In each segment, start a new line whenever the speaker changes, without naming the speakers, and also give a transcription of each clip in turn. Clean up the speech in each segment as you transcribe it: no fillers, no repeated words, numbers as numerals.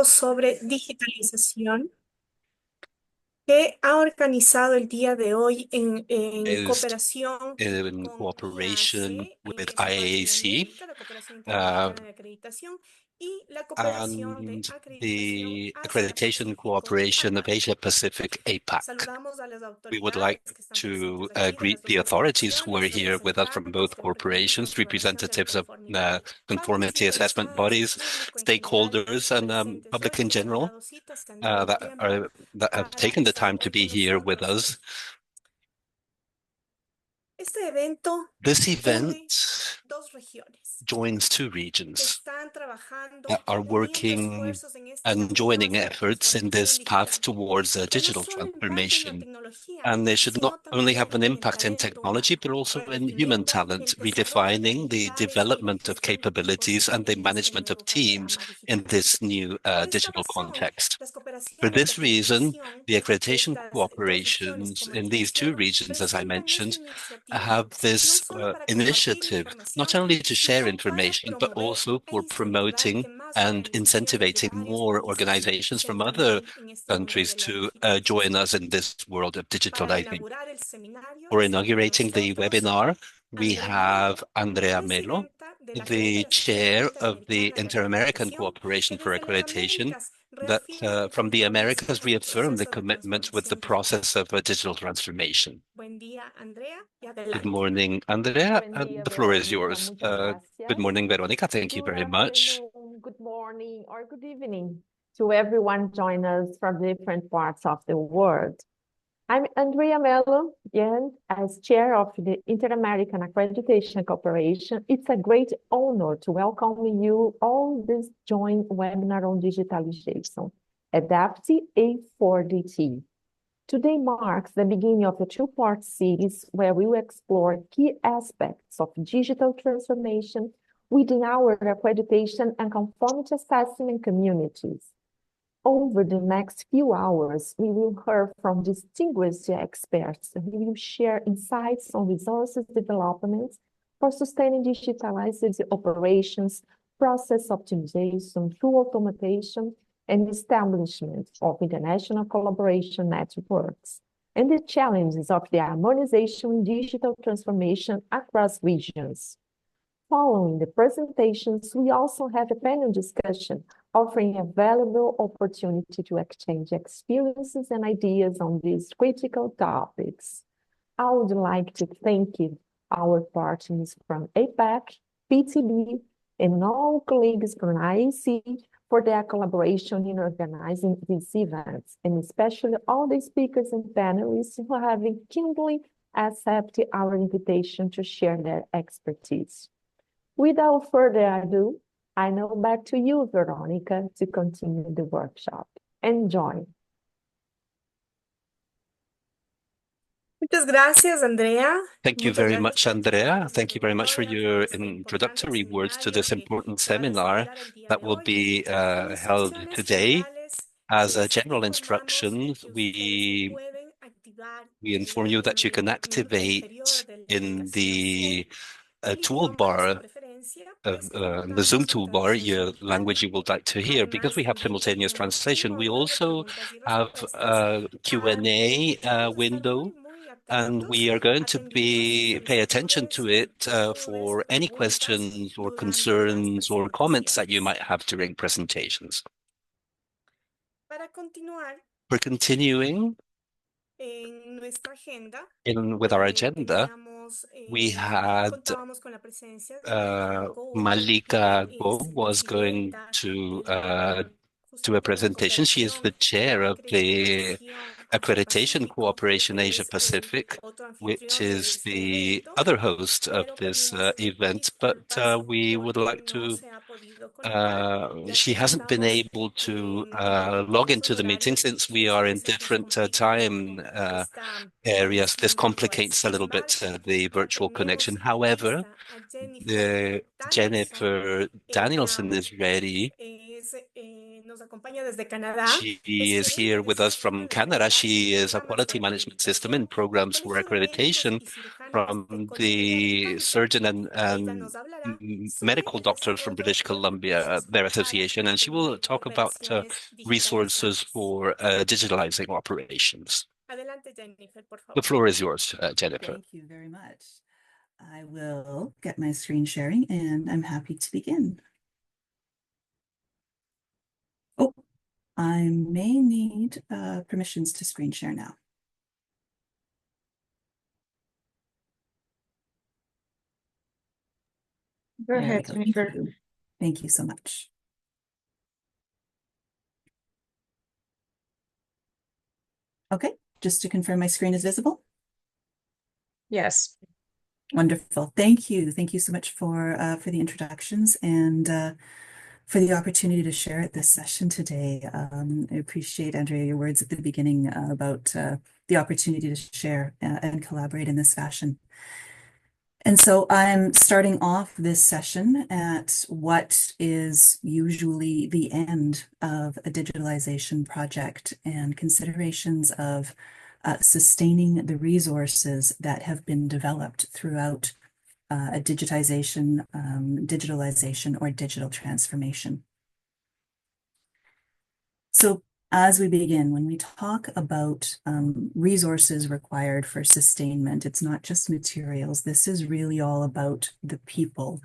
evento sobre digitalización que ha organizado el día de hoy en
Is
cooperación
in
con
cooperation
IAAC,
with
que es en
IAAC
Latinoamérica, la Cooperación
uh,
Interamericana de Acreditación, y la Cooperación de
and
Acreditación
the Accreditation
Asia-Pacífico,
Cooperation of
APAC.
Asia Pacific APAC.
Saludamos a las
We would like
autoridades que están
to
presentes aquí de las
greet
dos
the authorities who are
instituciones,
here with us from both
representantes del organismo de
corporations,
evaluación de la
representatives of
conformidad, partes
conformity assessment
interesadas,
bodies,
público en general,
stakeholders, and
presentes
public
hoy
in
que han
general
dado cita, se han dado el tiempo
that have
para
taken the
estar
time to
hoy
be
con
here with
nosotros.
us.
Este evento
This
une
event
dos regiones
joins two
que
regions
están trabajando,
that are
uniendo
working
esfuerzos en este
and
camino
joining
hacia la
efforts in
transformación
this path
digital,
towards
que no
digital
solo impacta en la
transformation.
tecnología,
And they should not
sino
only have
también
an
en
impact in
talento humano,
technology, but also in human
redefiniendo
talent,
el desarrollo de
redefining the
habilidades y la
development of
gestión de equipos
capabilities and the
en este
management of
nuevo
teams
panorama
in
digital.
this new
Por esta
digital
razón,
context.
las
For
cooperaciones de
this reason,
acreditación
the
de
accreditation
estas dos regiones,
cooperations
como
in
les
these two
menciono,
regions, as I
presentan esta
mentioned,
iniciativa
have
no
this
solo para compartir
initiative, not
información,
only to share
sino para
information, but
promover
also
e
for
incentivar
promoting
que más
and
organizaciones de
incentivating
varios
more
países
organizations
se
from other
entrometen en este mundo
countries
de la
to join
digitalización.
us in this world of
Para
digitalizing.
inaugurar el seminario
For
está con
inaugurating the
nosotros
webinar, we
Andrea
have
Melo,
Andrea Melo,
presidenta de la
the
Cooperación
chair of the
Interamericana de
Inter-American
Acreditación,
Cooperation
que
for
desde las
Accreditation,
Américas
that
reafirma el
from the
compromiso
Americas
con el
reaffirmed the
proceso de
commitment with the
transformación digital.
process of a digital transformation.
Buen día, Andrea, y
Good
adelante.
morning, Andrea,
Buen
and
día,
the floor is
Verónica.
yours.
Muchas
Good
gracias.
morning, Veronica. Thank you
Good
very much.
afternoon, good morning, or good evening to everyone joining us from different parts of the world. I'm Andrea Mello, and as chair of the Inter-American Accreditation Cooperation, it's a great honor to welcome you all this joint webinar on digitalization, ADAPT A4DT. Today marks the beginning of a two-part series where we will explore key aspects of digital transformation within our accreditation and conformity assessment communities. Over the next few hours, we will hear from distinguished experts who will share insights on resources development for sustaining digitalized operations, process optimization through automation, and establishment of international collaboration networks, and the challenges of the harmonization in digital transformation across regions. Following the presentations, we also have a panel discussion offering a valuable opportunity to exchange experiences and ideas on these critical topics. I would like to thank our partners from APAC, PTB, and all colleagues from IAAC for their collaboration in organizing these events, and especially all the speakers and panelists who have kindly accepted our invitation to share their expertise. Without further ado, I now back to you, Veronica, to continue the workshop. Enjoy.
Muchas gracias, Andrea.
Thank you
Muchas
very
gracias
much,
por
Andrea.
invitarnos,
Thank you very much for
moderadora, a
your
este importante
introductory words to
seminario
this
que
important
va a
seminar
desarrollar el día
that
de
will
hoy.
be
Las
held
instrucciones
today.
generales
As
les
general
informamos
instructions,
que ustedes
we
pueden activar
we
en
inform you that you can
el menú
activate
inferior de la
in
aplicación Zoom
the
el idioma de su
toolbar
preferencia,
of
pues
the Zoom
colocando la
toolbar
traducción
your
simultánea.
language you would like to hear. Because
Además,
we have
también
simultaneous
tenemos un
translation, we
módulo de
also
preguntas y
have
respuestas
a Q&A
que vamos a estar
window,
muy
and
atentos,
we are going to
atendiendo sus
be pay attention
solicitudes,
to it
inquietudes,
for any
preguntas
questions or
durante las
concerns or comments that you
presentaciones.
might have during presentations.
Para continuar
We're continuing
en nuestra agenda,
in with our agenda.
teníamos,
We had
contábamos con la presencia de Malika Go,
Malika Go
es
was going
presidenta
to a
justamente de la
presentation. She is
cooperación
the
de
chair of the
acreditación
Accreditation
Asia-Pacífico,
Cooperation Asia
es el
Pacific,
otro
which
anfitrión de
is
este
the
evento,
other host of
pero
this
pedimos
event. But
disculpas
we would
porque
like
no
to,
se ha podido conectar, ya
she
que
hasn't been
estamos
able to
en
log
contextos
into the meeting
horarios
since
y
we
a
are in
veces nos
different
complica un
time
poco esta
areas. This
conexión virtual.
complicates a
Sin
little bit
embargo,
the virtual
tenemos
connection. However,
lista a Jennifer
the
Danielson.
Jennifer
Ella
Danielson is ready.
nos acompaña desde Canadá.
She is here with us from Canada. She is a quality management system and programs for accreditation from the surgeon and medical doctors from British Columbia, their association, and she will talk about resources for digitalizing operations. The floor is yours, Jennifer.
Thank you very much. I will get my screen sharing and I'm happy to begin. Oh, I may need permissions to screen share now.
Go ahead, Jennifer.
Thank you so much. Okay, just to confirm my screen is visible.
Yes.
Wonderful. Thank you. Thank you so much for the introductions and for the opportunity to share at this session today. I appreciate, Andrea, your words at the beginning about the opportunity to share and collaborate in this fashion. And so I'm starting off this session at what is usually the end of a digitalization project and considerations of sustaining the resources that have been developed throughout a digitization, digitalization, or digital transformation. So as we begin, when we talk about resources required for sustainment, it's not just materials. This is really all about the people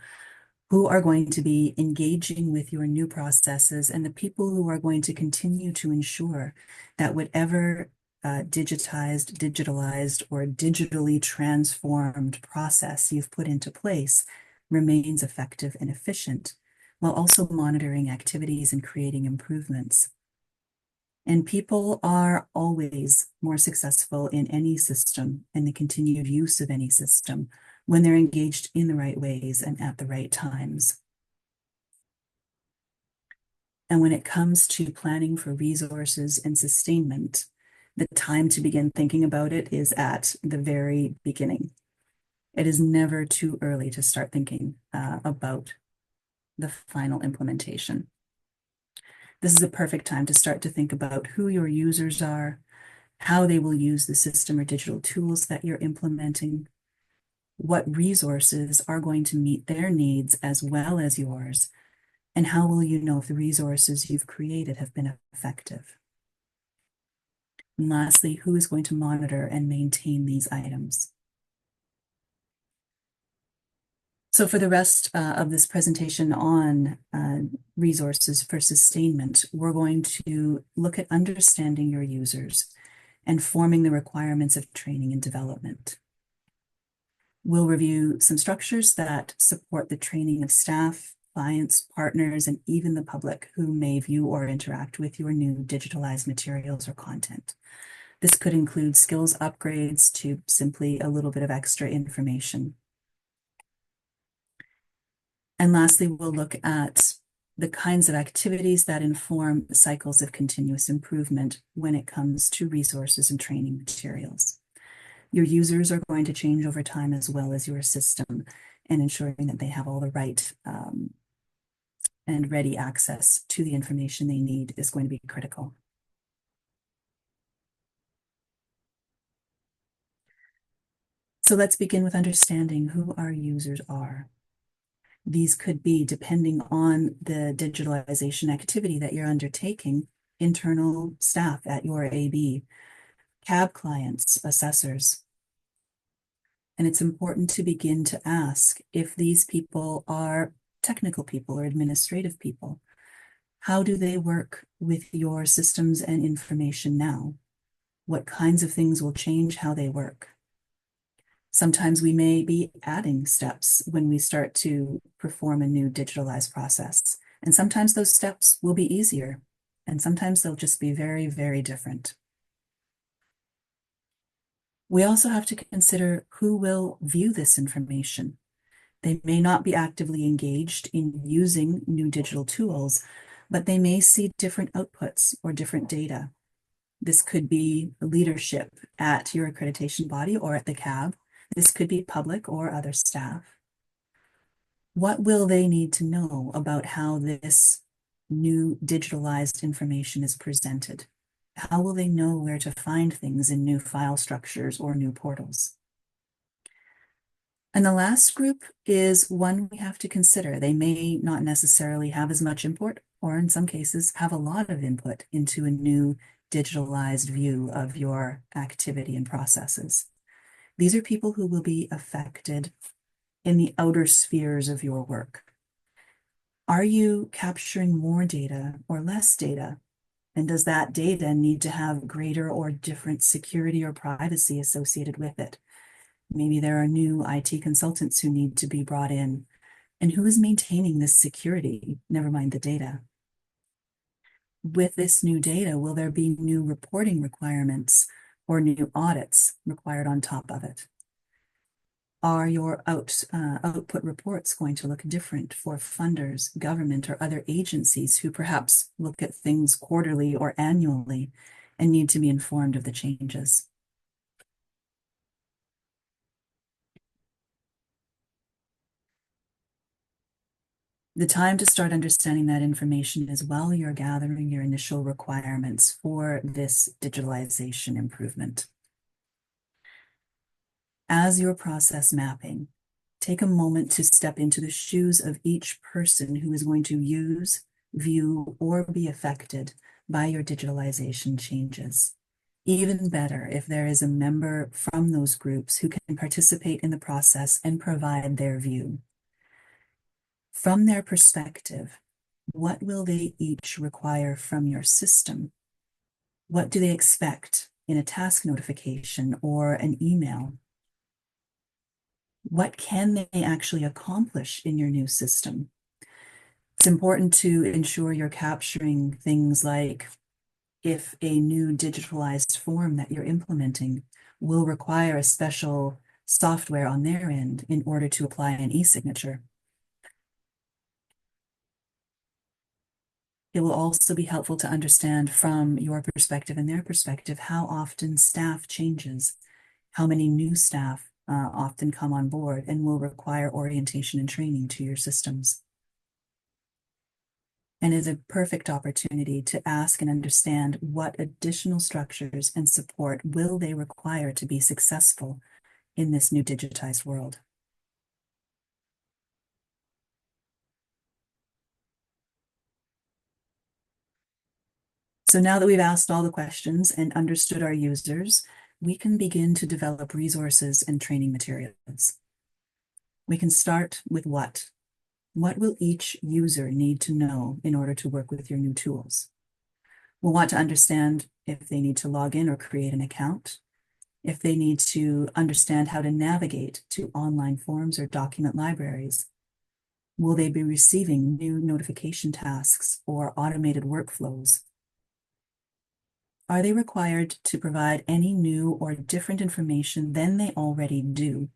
who are going to be engaging with your new processes and the people who are going to continue to ensure that whatever digitalized, or digitally transformed process you've put into place remains effective and efficient, while also monitoring activities and creating improvements. And people are always more successful in any system and the continued use of any system when they're engaged in the right ways and at the right times. And when it comes to planning for resources and sustainment, the time to begin thinking about it is at the very beginning. It is never too early to start thinking about the final implementation. This is a perfect time to start to think about who your users are, how they will use the system or digital tools that you're implementing, what resources are going to meet their needs as well as yours, and how will you know if the resources you've created have been effective? And lastly, who is going to monitor and maintain these items? So for the rest of this presentation on resources for sustainment, we're going to look at understanding your users and forming the requirements of training and development. We'll review some structures that support the training of staff, clients, partners, and even the public who may view or interact with your new digitalized materials or content. This could include skills upgrades to simply a little bit of extra information. And lastly, we'll look at the kinds of activities that inform cycles of continuous improvement when it comes to resources and training materials. Your users are going to change over time as well as your system, and ensuring that they have all the right and ready access to the information they need is going to be critical. So let's begin with understanding who our users are. These could be, depending on the digitalization activity that you're undertaking, internal staff at your AB, CAB clients, assessors. And it's important to begin to ask if these people are technical people or administrative people. How do they work with your systems and information now? What kinds of things will change how they work? Sometimes we may be adding steps when we start to perform a new digitalized process. And sometimes those steps will be easier, and sometimes they'll just be very, very different. We also have to consider who will view this information. They may not be actively engaged in using new digital tools, but they may see different outputs or different data. This could be leadership at your accreditation body or at the CAB. This could be public or other staff. What will they need to know about how this new digitalized information is presented? How will they know where to find things in new file structures or new portals? And the last group is one we have to consider. They may not necessarily have as much input, or in some cases have a lot of input into a new digitalized view of your activity and processes. These are people who will be affected in the outer spheres of your work. Are you capturing more data or less data? And does that data need to have greater or different security or privacy associated with it? Maybe there are new IT consultants who need to be brought in. And who is maintaining this security? Never mind the data. With this new data, will there be new reporting requirements or new audits required on top of it? Are your output reports going to look different for funders, government, or other agencies who perhaps look at things quarterly or annually and need to be informed of the changes? The time to start understanding that information is while you're gathering your initial requirements for this digitalization improvement. As you're process mapping, take a moment to step into the shoes of each person who is going to use, view, or be affected by your digitalization changes. Even better if there is a member from those groups who can participate in the process and provide their view. From their perspective, what will they each require from your system? What do they expect in a task notification or an email? What can they actually accomplish in your new system? It's important to ensure you're capturing things like if a new digitalized form that you're implementing will require a special software on their end in order to apply an e-signature. It will also be helpful to understand from your perspective and their perspective how often staff changes, how many new staff often come on board and will require orientation and training to your systems. And is a perfect opportunity to ask and understand what additional structures and support will they require to be successful in this new digitized world. So now that we've asked all the questions and understood our users, we can begin to develop resources and training materials. We can start with what? What will each user need to know in order to work with your new tools? We'll want to understand if they need to log in or create an account, if they need to understand how to navigate to online forms or document libraries. Will they be receiving new notification tasks or automated workflows? Are they required to provide any new or different information than they already do?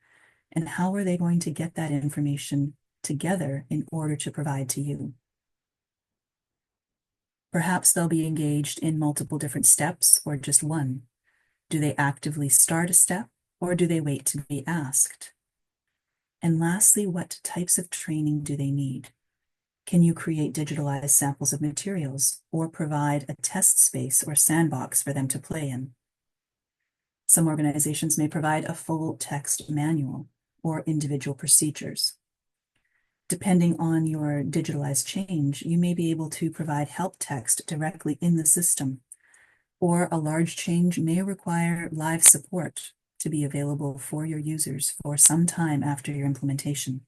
And how are they going to get that information together in order to provide to you? Perhaps they'll be engaged in multiple different steps or just one. Do they actively start a step or do they wait to be asked? And lastly, what types of training do they need? Can you create digitalized samples of materials or provide a test space or sandbox for them to play in? Some organizations may provide a full text manual or individual procedures. Depending on your digitalized change, you may be able to provide help text directly in the system, or a large change may require live support to be available for your users for some time after your implementation.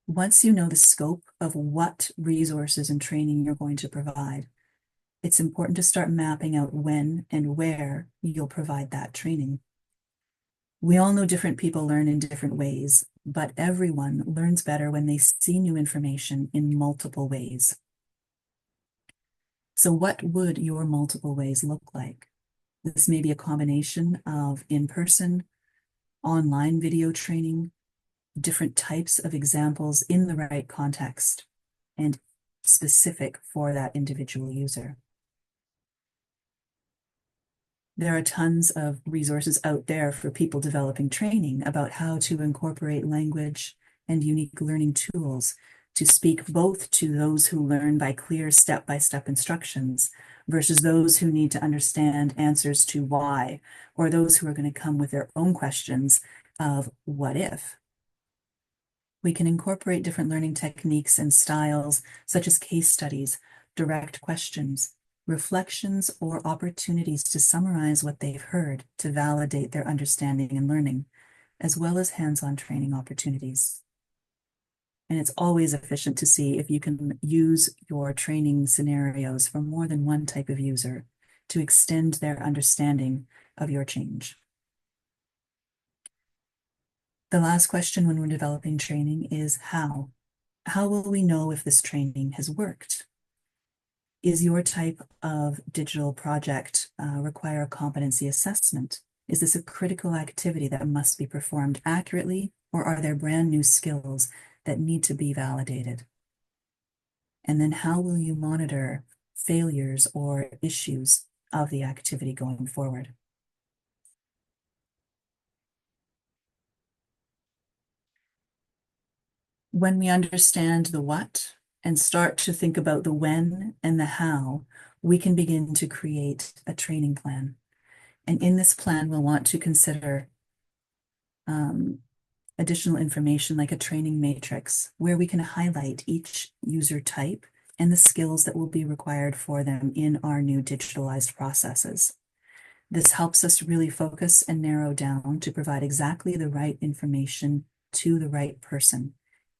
Once you know the scope of what resources and training you're going to provide, it's important to start mapping out when and where you'll provide that training. We all know different people learn in different ways, but everyone learns better when they see new information in multiple ways. So what would your multiple ways look like? This may be a combination of in-person, online video training, different types of examples in the right context, and specific for that individual user. There are tons of resources out there for people developing training about how to incorporate language and unique learning tools to speak both to those who learn by clear step-by-step instructions versus those who need to understand answers to why, or those who are going to come with their own questions of what if. We can incorporate different learning techniques and styles, such as case studies, direct questions, reflections, or opportunities to summarize what they've heard to validate their understanding and learning, as well as hands-on training opportunities. And it's always efficient to see if you can use your training scenarios for more than one type of user to extend their understanding of your change. The last question when we're developing training is how? How will we know if this training has worked? Is your type of digital project require a competency assessment? Is this a critical activity that must be performed accurately, or are there brand new skills that need to be validated? And then how will you monitor failures or issues of the activity going forward? When we understand the what and start to think about the when and the how, we can begin to create a training plan. And in this plan, we'll want to consider additional information like a training matrix, where we can highlight each user type and the skills that will be required for them in our new digitalized processes. This helps us really focus and narrow down to provide exactly the right information to the right person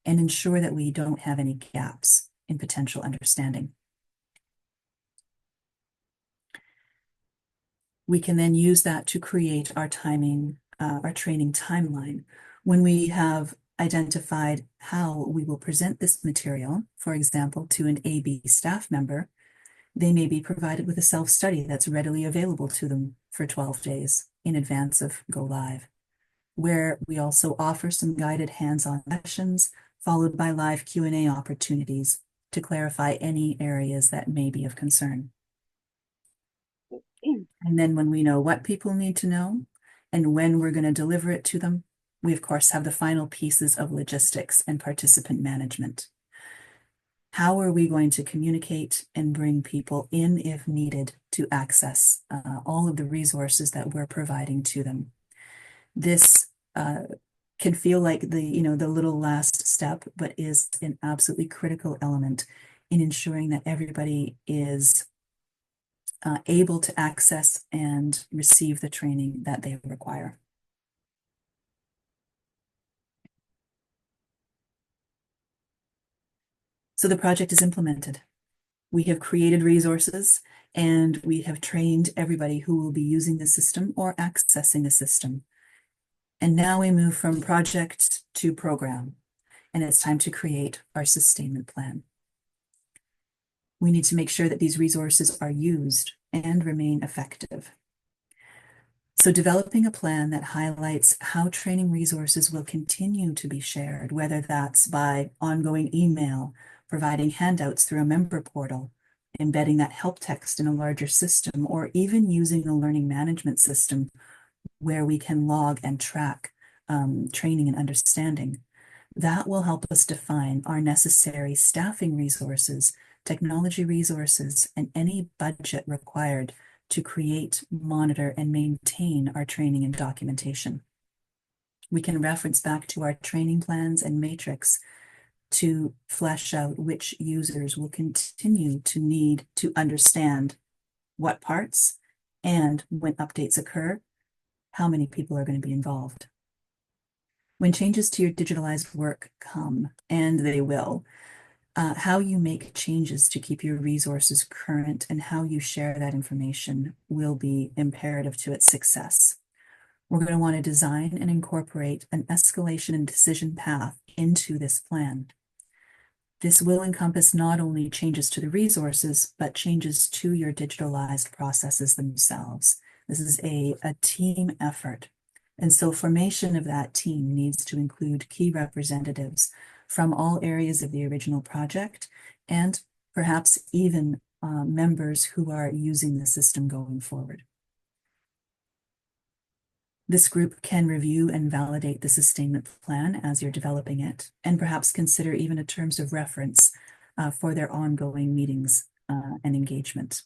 and ensure that we don't have any gaps in potential understanding. We can then use that to create our training timeline. When we have identified how we will present this material, for example, to an AB staff member, they may be provided with a self-study that's readily available to them for 12 days in advance of go live, where we also offer some guided hands-on sessions followed by live Q&A opportunities to clarify any areas that may be of concern. And then when we know what people need to know and when we're going to deliver it to them, we of course have the final pieces of logistics and participant management. How are we going to communicate and bring people in if needed to access all of the resources that we're providing to them? This can feel like the little last step, but is an absolutely critical element in ensuring that everybody is able to access and receive the training that they require. So the project is implemented. We have created resources and we have trained everybody who will be using the system or accessing the system. And now we move from project to program, and it's time to create our sustainment plan. We need to make sure that these resources are used and remain effective. So developing a plan that highlights how training resources will continue to be shared, whether that's by ongoing email, providing handouts through a member portal, embedding that help text in a larger system, or even using a learning management system where we can log and track training and understanding. That will help us define our necessary staffing resources, technology resources, and any budget required to create, monitor, and maintain our training and documentation. We can reference back to our training plans and matrix to flesh out which users will continue to need to understand what parts, and when updates occur, how many people are going to be involved. When changes to your digitalized work come, and they will, how you make changes to keep your resources current and how you share that information will be imperative to its success. We're going to want to design and incorporate an escalation and decision path into this plan. This will encompass not only changes to the resources, but changes to your digitalized processes themselves. This is a team effort. And so formation of that team needs to include key representatives from all areas of the original project, and perhaps even members who are using the system going forward. This group can review and validate the sustainment plan as you're developing it, and perhaps consider even a terms of reference for their ongoing meetings and engagement.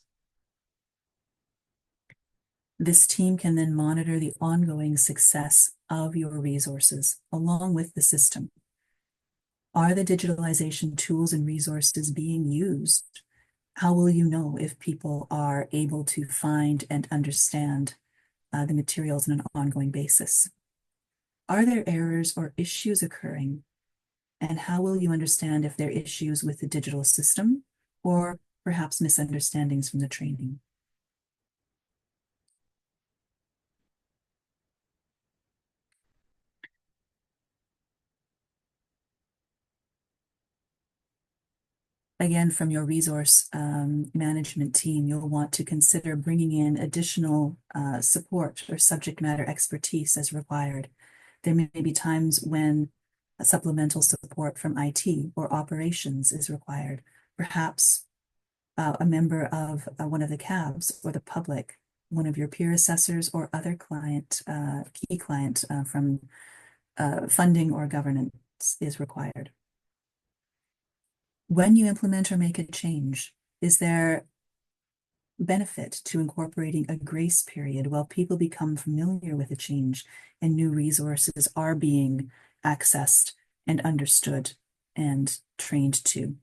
This team can then monitor the ongoing success of your resources along with the system. Are the digitalization tools and resources being used? How will you know if people are able to find and understand the materials on an ongoing basis? Are there errors or issues occurring? And how will you understand if there are issues with the digital system or perhaps misunderstandings from the training? Again, from your resource management team, you'll want to consider bringing in additional support or subject matter expertise as required. There may be times when supplemental support from IT or operations is required. Perhaps a member of one of the CABs or the public, one of your peer assessors or other key client from funding or governance is required. When you implement or make a change, is there benefit to incorporating a grace period while people become familiar with a change and new resources are being accessed and understood and trained to?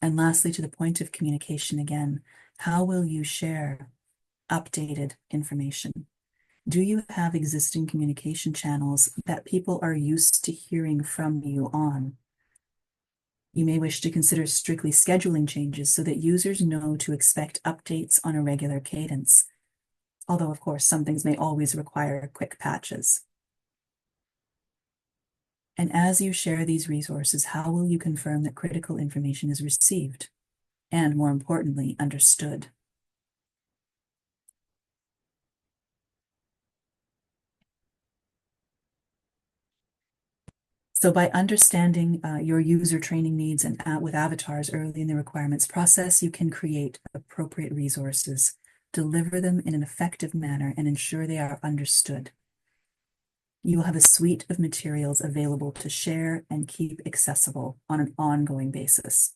And lastly, to the point of communication again, how will you share updated information? Do you have existing communication channels that people are used to hearing from you on? You may wish to consider strictly scheduling changes so that users know to expect updates on a regular cadence. Although, of course, some things may always require quick patches. And as you share these resources, how will you confirm that critical information is received and, more importantly, understood? So by understanding your user training needs and with avatars early in the requirements process, you can create appropriate resources, deliver them in an effective manner, and ensure they are understood. You will have a suite of materials available to share and keep accessible on an ongoing basis.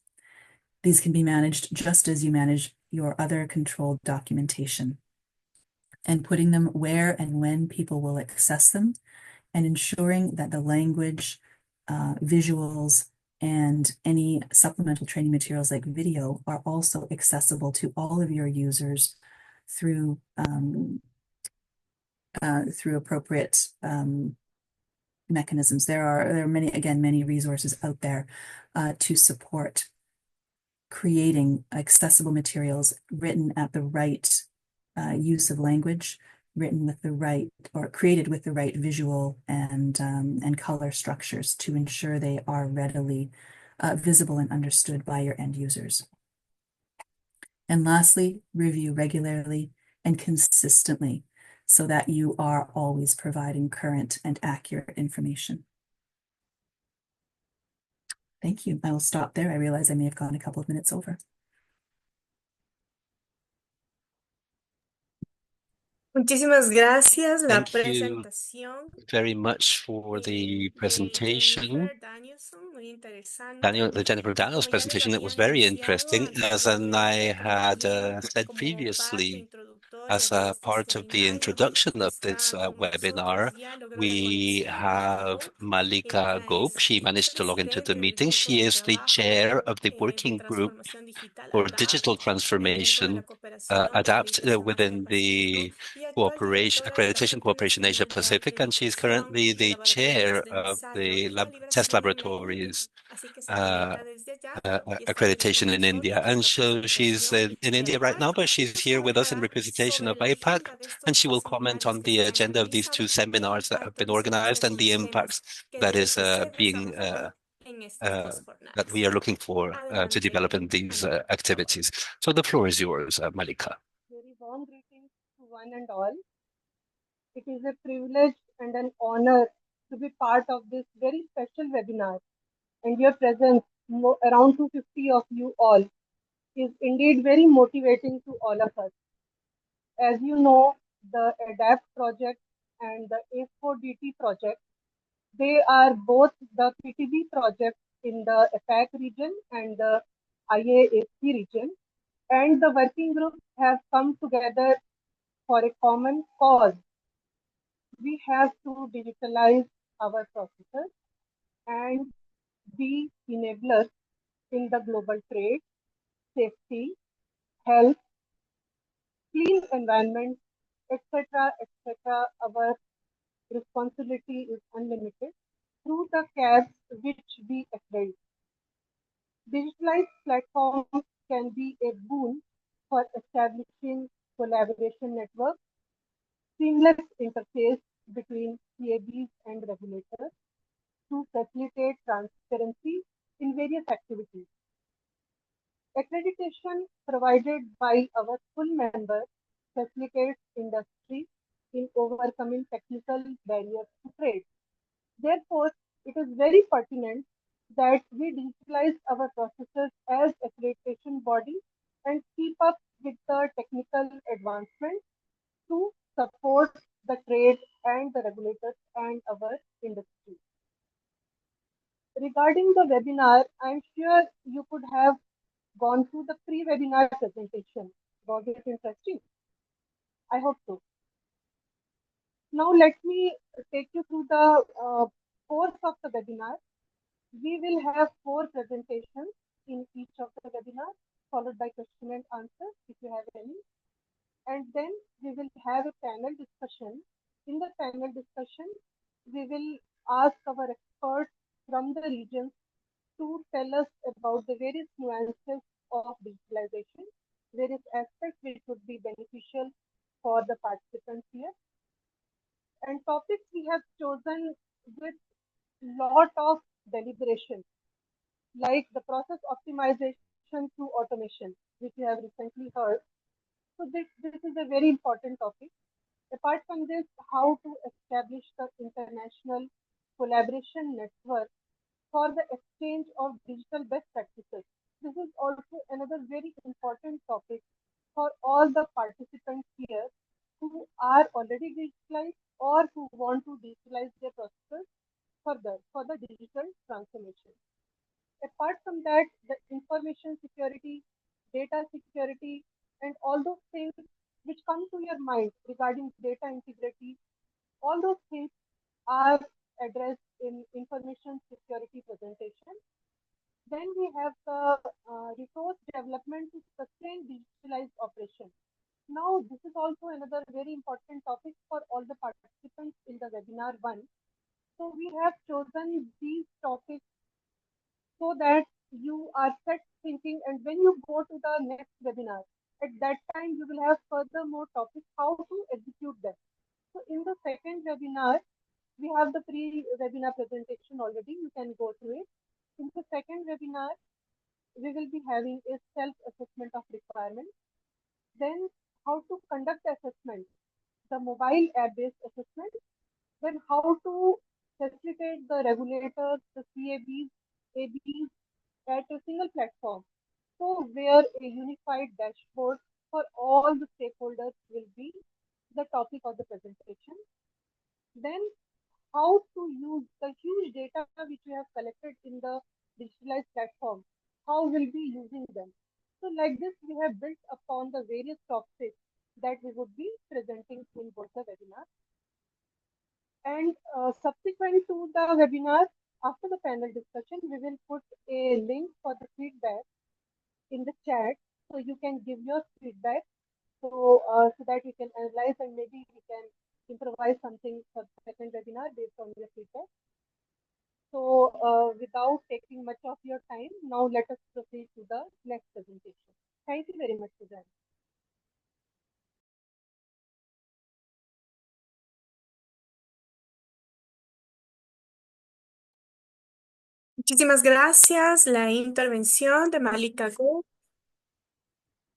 These can be managed just as you manage your other controlled documentation, and putting them where and when people will access them, and ensuring that the language, visuals, and any supplemental training materials like video are also accessible to all of your users through appropriate mechanisms. There are many resources out there to support creating accessible materials written at the right use of language, written with the right or created with the right visual and color structures to ensure they are readily visible and understood by your end users. And lastly, review regularly and consistently so that you are always providing current and accurate information. Thank you. I will stop there. I realize I may have gone a couple of minutes over.
Muchísimas gracias. La
Thank you
presentación.
very much for the presentation. Jennifer Daniels' presentation. It was very interesting. As I had said previously, as a part of the introduction of this webinar, we have Malika Gope. She managed to log into the meeting. She is the chair of the working group for digital transformation adapt within the Accreditation Cooperation Asia Pacific, and she's currently the chair of the test laboratories accreditation in India. And so she's in India right now, but she's here with us in representation of APAC, and she will comment on the agenda of these two seminars that have been organized and the impacts that is being that we are looking for to develop in these activities. So the floor is yours, Malika.
Very warm greetings to one and all. It is a privilege and an honor to be part of this very special webinar, and your presence, around 250 of you all, is indeed very motivating to all of us. As you know, the ADAPT project and the A4DT project. They are both the PTB project in the APAC region and the IAAC region. And the working groups have come together for a common cause. We have to digitalize our processes and be enablers in the global trade, safety, health, clean environment, etc., etc. Our responsibility is unlimited through the caps which we accredit. Digitalized platforms can be a boon for establishing collaboration networks, seamless interface between CABs and regulators to facilitate transparency in various activities. Accreditation provided by our full members facilitates industry in overcoming technical barriers to trade. Therefore, it is very pertinent that we digitalize our processes as accreditation body and keep up with the technical advancement to support the trade and the regulators and our industry. Regarding the webinar, I'm sure you could have gone through the pre-webinar presentation. Was it interesting? I hope so. Now let me take you through the course of the webinar. We will have 4 presentations in each of the webinars, followed by question and answer if you have any. And then we will have a panel discussion. In the panel discussion, we will ask our experts from the regions to tell us about the various nuances of digitalization, various aspects which would be beneficial for the participants here. And topics we have chosen with lot of deliberation, like the process optimization through automation, which we have recently heard. So this is a very important topic. Apart from this, how to establish the international collaboration network for the exchange of digital best practices. This is also another very important topic for all the participants here who are already digitalized or who want to digitalize their processes further for the digital transformation. Apart from that, the information security, data security, and all those things which come to your mind regarding data integrity, all those things are addressed in information security presentation. Then we have the resource development to sustain digitalized operation. Now, this is also another very important topic for all the participants in the webinar 1. So we have chosen these topics so that you are set thinking, and when you go to the next webinar, at that time you will have further more topics how to execute them. So in the second webinar, we have the pre-webinar presentation already. You can go through it. In the second webinar, we will be having a self-assessment of requirements. Then how to conduct assessment, the mobile app-based assessment. Then how to facilitate the regulators, the CABs, ABs at a single platform. So where a unified dashboard for all the stakeholders will be the topic of the presentation. Then how to use the huge data which we have collected in the digitalized platform, how we'll be using them. So like this, we have built upon the various topics that we would be presenting in both the webinars. And subsequent to the webinar, after the panel discussion, we will put a link for the feedback in the chat, so you can give your feedback, so that we can analyze and maybe we can improvise something for the second webinar based on your feedback. So without taking much of your time, now let us proceed to the next presentation. Thank you very much, Suzanne.
Muchísimas gracias. La intervención de Malika Gu.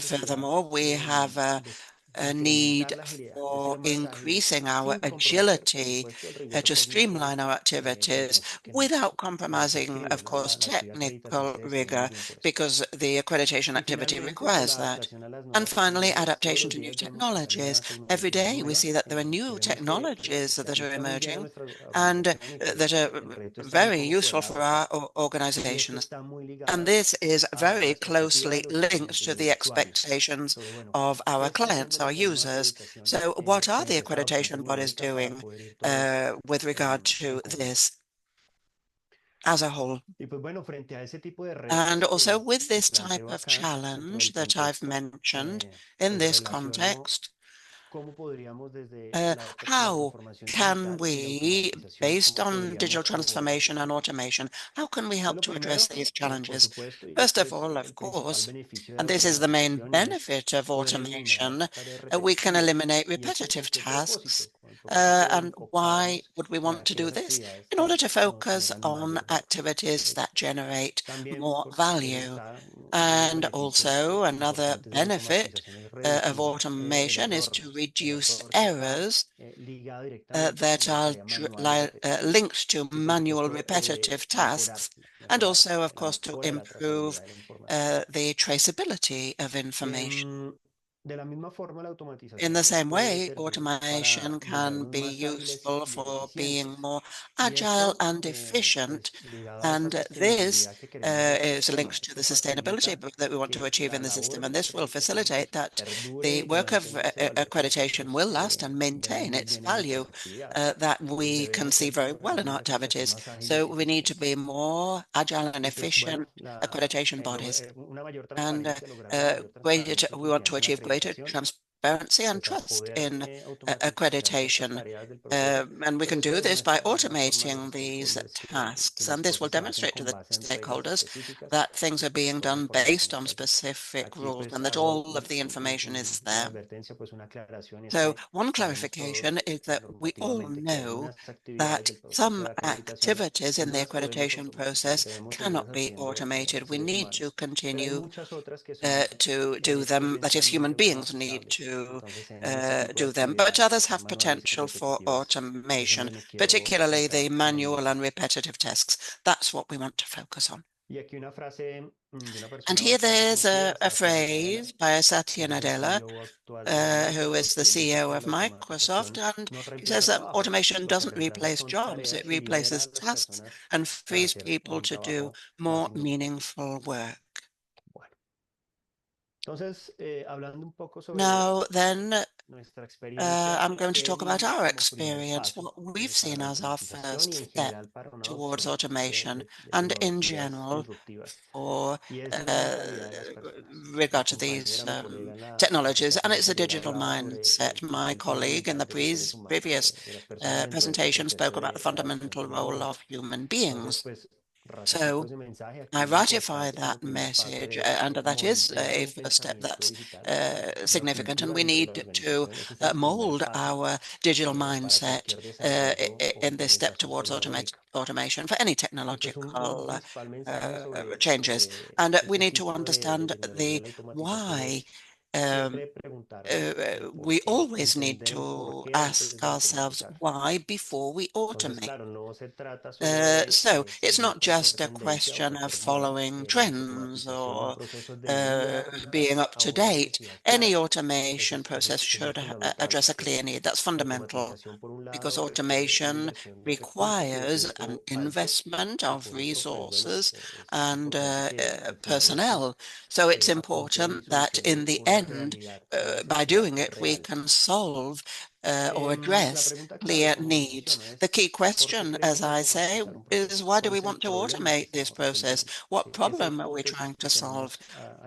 Furthermore, we have
a need for increasing our agility to streamline our activities without compromising, of course, technical rigor, because the accreditation activity requires that. And finally, adaptation to new technologies. Every day we see that there are new technologies that are emerging and that are very useful for our organizations. And this is very closely linked to the expectations of our clients, our users. So what are the accreditation bodies doing with regard to this as a whole? And also with this type of challenge that I've mentioned in this context, how can we, based on digital transformation and automation, how can we help to address these challenges? First of all, of course, and this is the main benefit of automation, we can eliminate repetitive tasks. And why would we want to do this? In order to focus on activities that generate more value. And also another benefit of automation is to reduce errors that are linked to manual repetitive tasks, and also, of course, to improve the traceability of information. In the same way, automation can be useful for being more agile and efficient, and this is linked to the sustainability that we want to achieve in the system, and this will facilitate that the work of accreditation will last and maintain its value that we can see very well in our activities. So we need to be more agile and efficient accreditation bodies. And we want to achieve greater transparency and trust in accreditation. And we can do this by automating these tasks. And this will demonstrate to the stakeholders that things are being done based on specific rules and that all of the information is there. So one clarification is that we all know that some activities in the accreditation process cannot be automated. We need to continue to do them, that is, human beings need to do them, but others have potential for automation, particularly the manual and repetitive tasks. That's what we want to focus on. And here there's a phrase by Satya Nadella, who is the CEO of Microsoft, and he says that automation doesn't replace jobs, it replaces tasks and frees people to do more meaningful work. Now then, I'm going to talk about our experience, what we've seen as our first step towards automation, and in general for regard to these technologies, and it's a digital mindset. My colleague in the previous presentation spoke about the fundamental role of human beings. So I ratify that message, and that is a first step that's significant, and we need to mold our digital mindset in this step towards automation for any technological changes. And we need to understand the why. We always need to ask ourselves why before we automate. So it's not just a question of following trends or being up to date. Any automation process should address a clear need. That's fundamental, because automation requires an investment of resources and personnel. So it's important that in the end, by doing it, we can solve or address clear needs. The key question, as I say, is why do we want to automate this process? What problem are we trying to solve?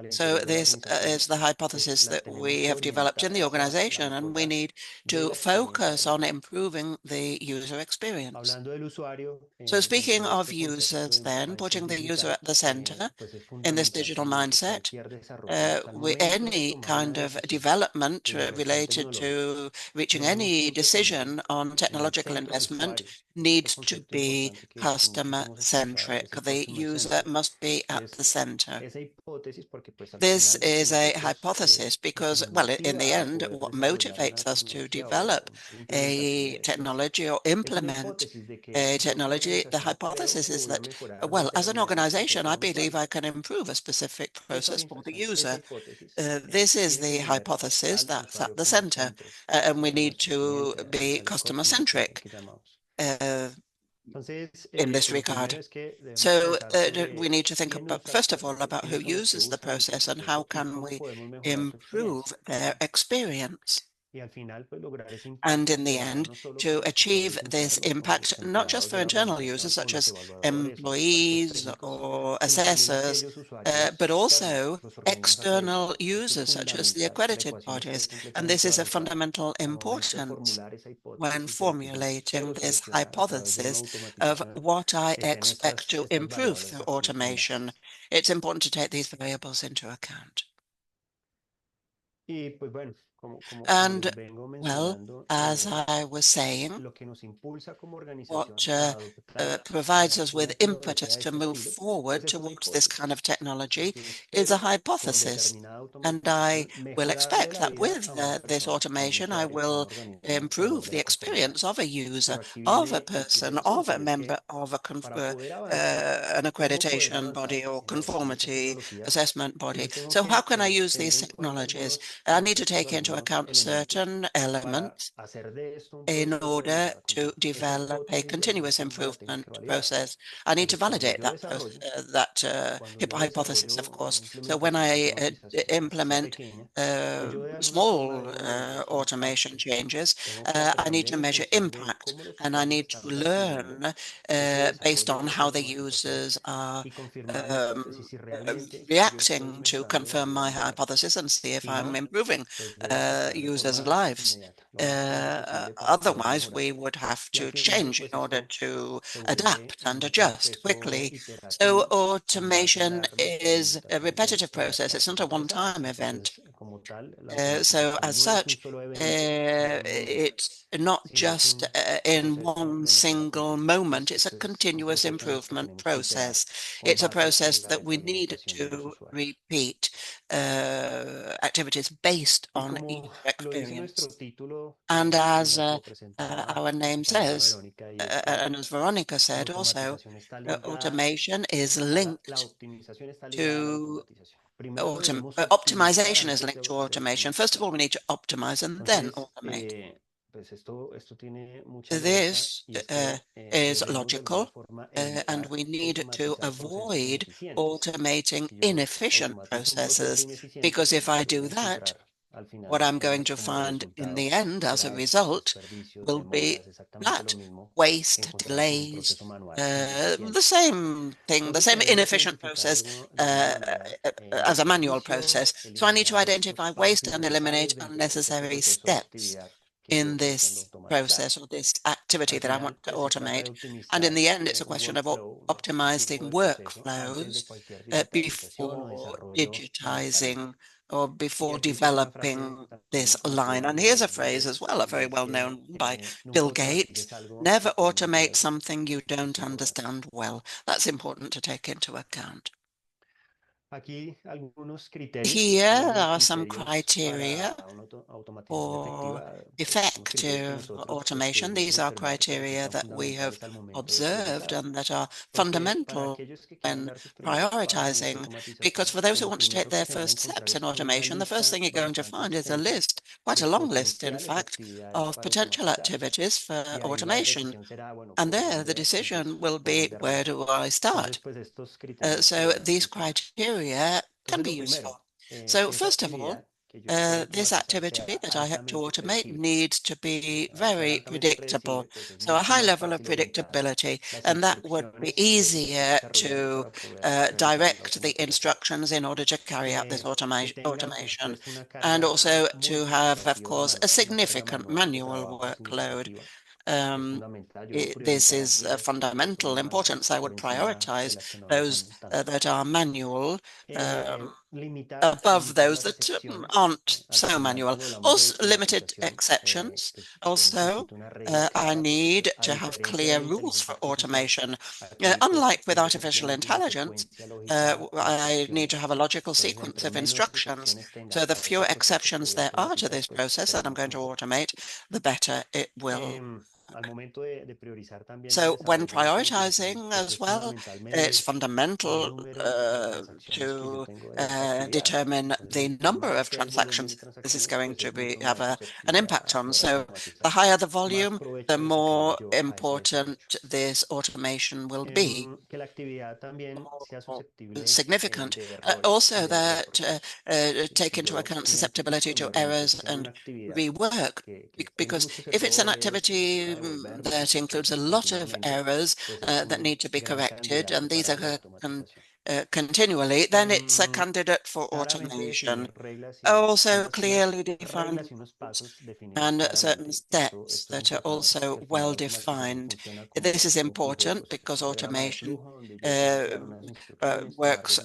So this is the hypothesis that we have developed in the organization, and we need to focus on improving the user experience. So speaking of users then, putting the user at the center in this digital mindset, any kind of development related to reaching making any decision on technological investment needs to be customer-centric. The user must be at the center. This is a hypothesis because, well, in the end, what motivates us to develop a technology or implement a technology, the hypothesis is that, well, as an organization, I believe I can improve a specific process for the user. This is the hypothesis that's at the center, and we need to be customer-centric in this regard. So we need to think about, first of all, about who uses the process and how can we improve their experience. And in the end, to achieve this impact, not just for internal users such as employees or assessors, but also external users such as the accredited bodies. And this is a fundamental importance when formulating this hypothesis of what I expect to improve through automation. It's important to take these variables into account. And, well, as I was saying, what provides us with impetus to move forward towards this kind of technology is a hypothesis. And I will expect that with this automation, I will improve the experience of a user, of a person, of a member of an accreditation body or conformity assessment body. So how can I use these technologies? I need to take into account certain elements in order to develop a continuous improvement process. I need to validate that hypothesis, of course. So when I implement small automation changes, I need to measure impact, and I need to learn based on how the users are reacting to confirm my hypothesis and see if I'm improving users' lives. Otherwise, we would have to change in order to adapt and adjust quickly. So automation is a repetitive process. It's not a one-time event. So as such, it's not just in one single moment. It's a continuous improvement process. It's a process that we need to repeat activities based on user experience. And as our name says, and as Veronica said also, automation is linked to optimization is linked to automation. First of all, we need to optimize and then automate. This is logical, and we need to avoid automating inefficient processes, because if I do that, what I'm going to find in the end as a result will be that waste, delays, the same thing, the same inefficient process as a manual process. So I need to identify waste and eliminate unnecessary steps in this process or this activity that I want to automate. And in the end, it's a question of optimizing workflows before digitizing or before developing this line. And here's a phrase as well, a very well-known one by Bill Gates: never automate something you don't understand well. That's important to take into account. Here are some criteria for effective automation. These are criteria that we have observed and that are fundamental when prioritizing, because for those who want to take their first steps in automation, the first thing you're going to find is a list, quite a long list, in fact, of potential activities for automation. And there, the decision will be, where do I start? So these criteria can be useful. So first of all, this activity that I have to automate needs to be very predictable. So a high level of predictability, and that would be easier to direct the instructions in order to carry out this automation, and also to have, of course, a significant manual workload. This is a fundamental importance. I would prioritize those that are manual above those that aren't so manual. Also, limited exceptions. Also, I need to have clear rules for automation. Unlike with artificial intelligence, I need to have a logical sequence of instructions. So the fewer exceptions there are to this process that I'm going to automate, the better it will. So when prioritizing as well, it's fundamental to determine the number of transactions this is going to have an impact on. So the higher the volume, the more important this automation will be. More significant. Also that take into account susceptibility to errors and rework, because if it's an activity that includes a lot of errors that need to be corrected, and these are continually, then it's a candidate for automation. Also clearly defined rules and certain steps that are also well defined. This is important because automation works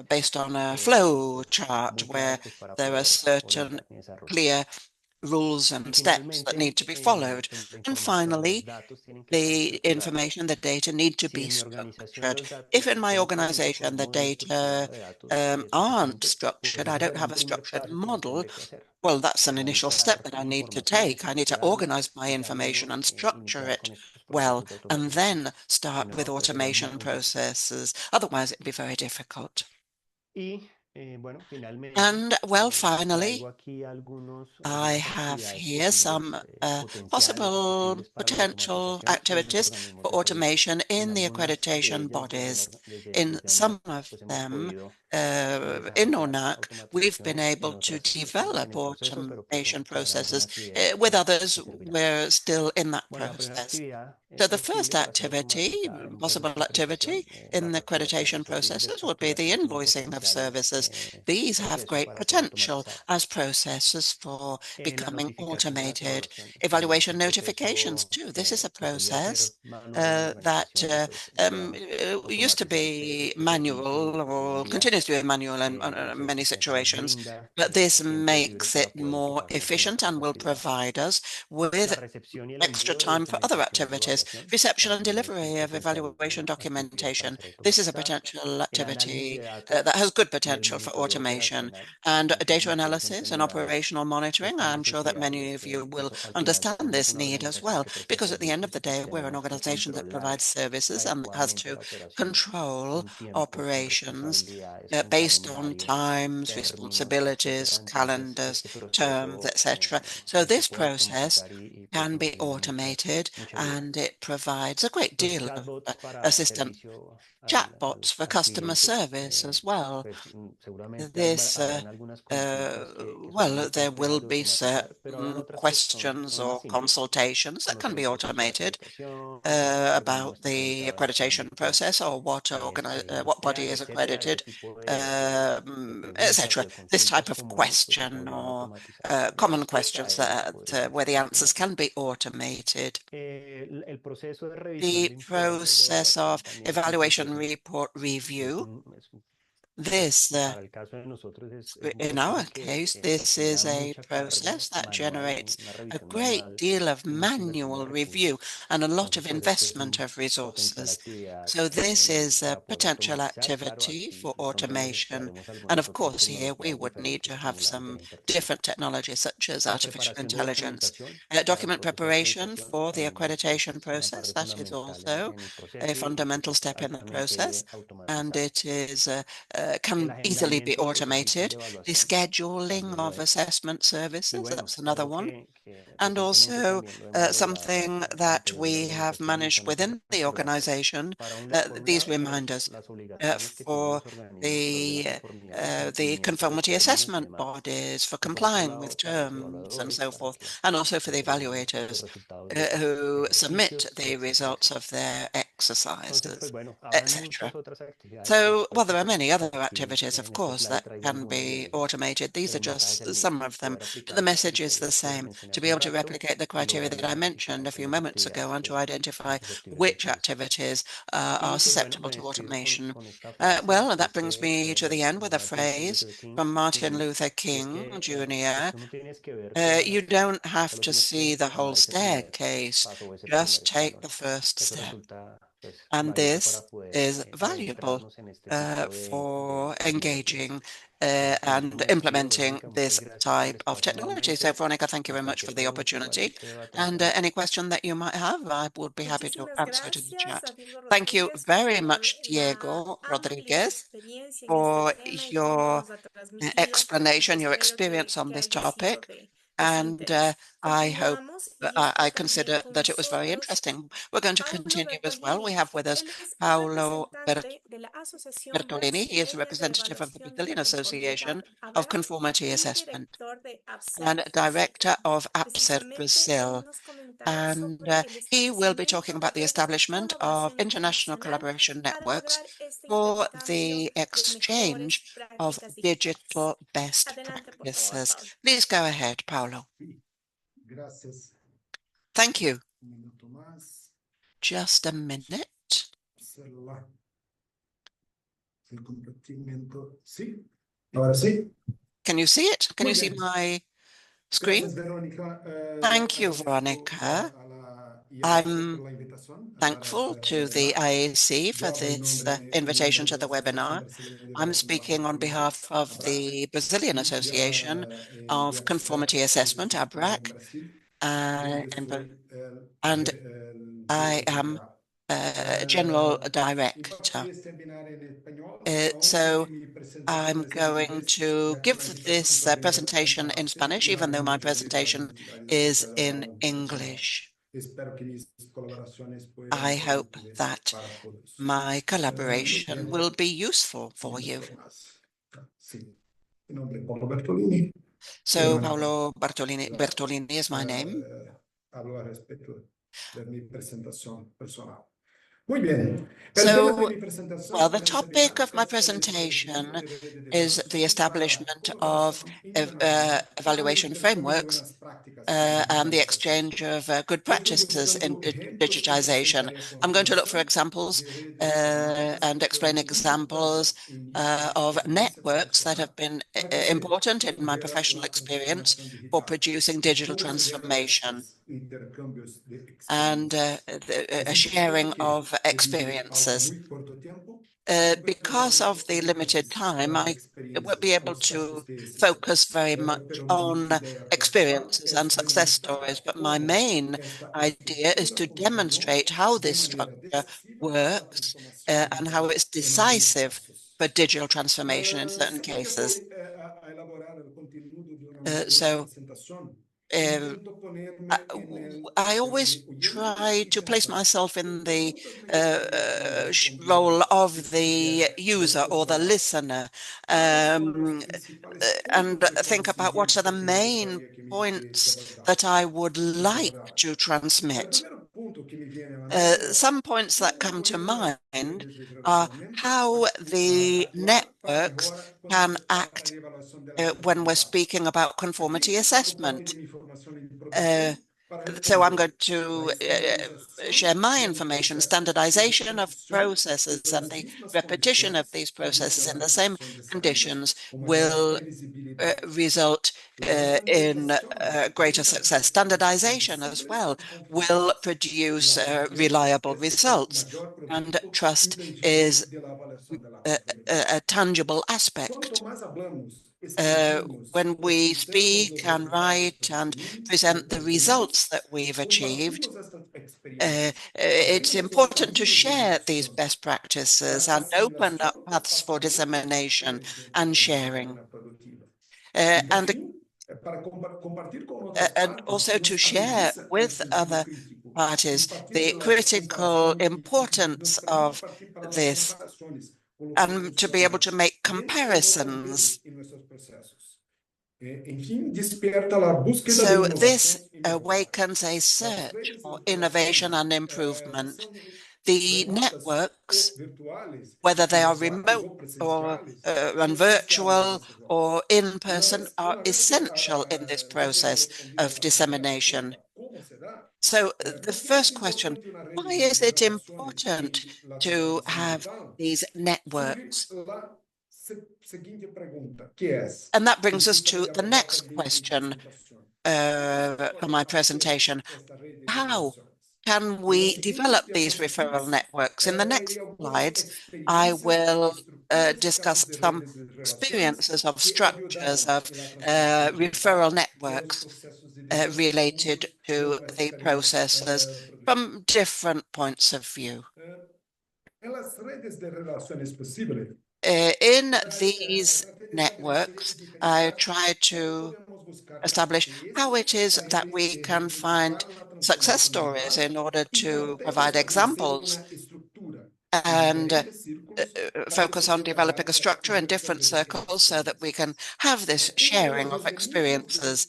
based on a flow chart where there are certain clear rules and steps that need to be followed. And finally, the information, the data need to be structured. If in my organization the data aren't structured, I don't have a structured model, well, that's an initial step that I need to take. I need to organize my information and structure it well, and then start with automation processes. Otherwise, it'd be very difficult. And well, finally, I have here some possible potential activities for automation in the accreditation bodies. In some of them, in ONAC, we've been able to develop automation processes. With others, we're still in that process. So the first activity, possible activity in the accreditation processes would be the invoicing of services. These have great potential as processes for becoming automated. Evaluation notifications too. This is a process that used to be manual or continues to be manual in many situations, but this makes it more efficient and will provide us with extra time for other activities. Reception and delivery of evaluation documentation. This is a potential activity that has good potential for automation. And data analysis and operational monitoring. I'm sure that many of you will understand this need as well, because at the end of the day, we're an organization that provides services and has to control operations based on times, responsibilities, calendars, terms, etc. So this process can be automated, and it provides a great deal of assistance. Chatbots for customer service as well. This, well, there will be certain questions or consultations that can be automated about the accreditation process or what body is accredited, etc. This type of question or common questions that where the answers can be automated. The process of evaluation report review. This, in our case, this is a process that generates a great deal of manual review and a lot of investment of resources. So this is a potential activity for automation. And of course, here we would need to have some different technologies such as artificial intelligence. Document preparation for the accreditation process, that is also a fundamental step in the process, and it is can easily be automated. The scheduling of assessment services, that's another one. And also something that we have managed within the organization, these reminders for the conformity assessment bodies, for complying with terms and so forth, and also for the evaluators who submit the results of their exercises, etc. So, well, there are many other activities, of course, that can be automated. These are just some of them, but the message is the same, to be able to replicate the criteria that I mentioned a few moments ago and to identify which activities are susceptible to automation. Well, that brings me to the end with a phrase from Martin Luther King Jr. You don't have to see the whole staircase, just take the first step. And this is valuable for engaging and implementing this type of technology. So, Veronica, thank you very much for the opportunity. And any question that you might have, I would be happy to answer it in the chat. Thank you very much, Diego Rodriguez, for your explanation, your experience on this topic. And I hope, I consider that it was very interesting. We're going to continue as well. We have with us Paolo Bertolini. He is the representative of the Brazilian Association of Conformity Assessment and director of APSER Brazil. And he will be talking about the establishment of international collaboration networks for the exchange of digital best practices. Please go ahead, Paolo. Thank you. Just a minute. Can you see it? Can you see my screen? Thank you, Veronica. I'm thankful to the IAAC for this invitation to the webinar. I'm speaking on behalf of the Brazilian Association of Conformity Assessment, APAC, and I am General Director. So I'm going to give this presentation in Spanish, even though my presentation is in English. I hope that my collaboration will be useful for you. So Paolo Bertolini is my name. So, well, the topic of my presentation is the establishment of evaluation frameworks and the exchange of good practices in digitization. I'm going to look for examples and explain examples of networks that have been important in my professional experience for producing digital transformation and a sharing of experiences. Because of the limited time, I won't be able to focus very much on experiences and success stories, but my main idea is to demonstrate how this structure works and how it's decisive for digital transformation in certain cases. I always try to place myself in the role of the user or the listener and think about what are the main points that I would like to transmit. Some points that come to mind are how the networks can act when we're speaking about conformity assessment. So I'm going to share my information. Standardization of processes and the repetition of these processes in the same conditions will result in greater success. Standardization as well will produce reliable results, and trust is a tangible aspect. When we speak and write and present the results that we've achieved, it's important to share these best practices and open up paths for dissemination and sharing. And also to share with other parties the critical importance of this and to be able to make comparisons. So this awakens a search for innovation and improvement. The networks, whether they are remote or and virtual or in person, are essential in this process of dissemination. So the first question, why is it important to have these networks? And that brings us to the next question for my presentation. How can we develop these referral networks? In the next slides, I will discuss some experiences of structures of referral networks related to the processes from different points of view. In these networks, I try to establish how it is that we can find success stories in order to provide examples and focus on developing a structure in different circles so that we can have this sharing of experiences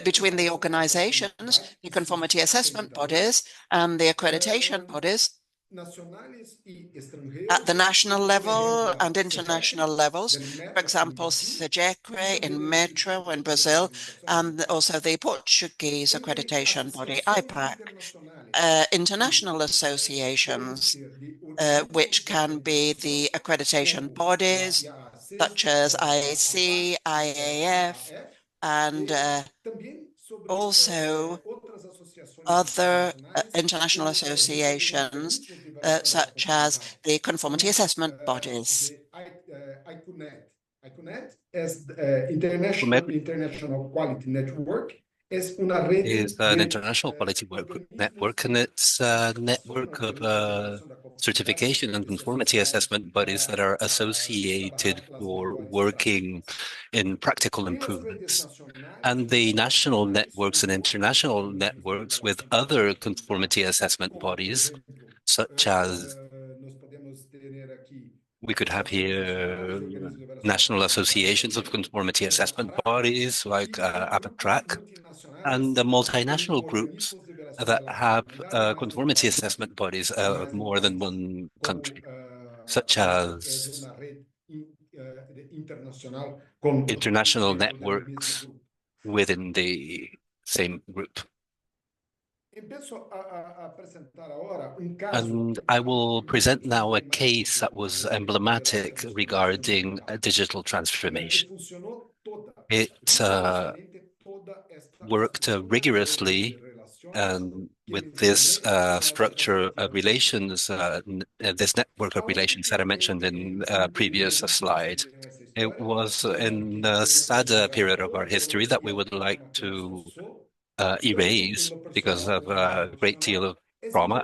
between the organizations, the conformity assessment bodies, and the accreditation bodies at the national level and international levels. For example, SEGECRE in Metro in Brazil, and also the Portuguese accreditation body, IAPAC. International associations, which can be the accreditation bodies, such as IAAC, IAAF, and also other international associations, such as the conformity assessment bodies.
International Quality Network is an international quality network, and it's a network of certification and conformity assessment bodies that are associated for working in practical improvements. And the national networks and international networks with other conformity assessment bodies, such as we could have here national associations of conformity assessment bodies like APAC, and the multinational groups that have conformity assessment bodies of more than one country, such as international networks within the same group. And I will present now a case that was emblematic regarding digital transformation. It worked rigorously with this structure of relations, this network of relations that I mentioned in a previous slide. It was in a sad period of our history that we would like to erase because of a great deal of trauma.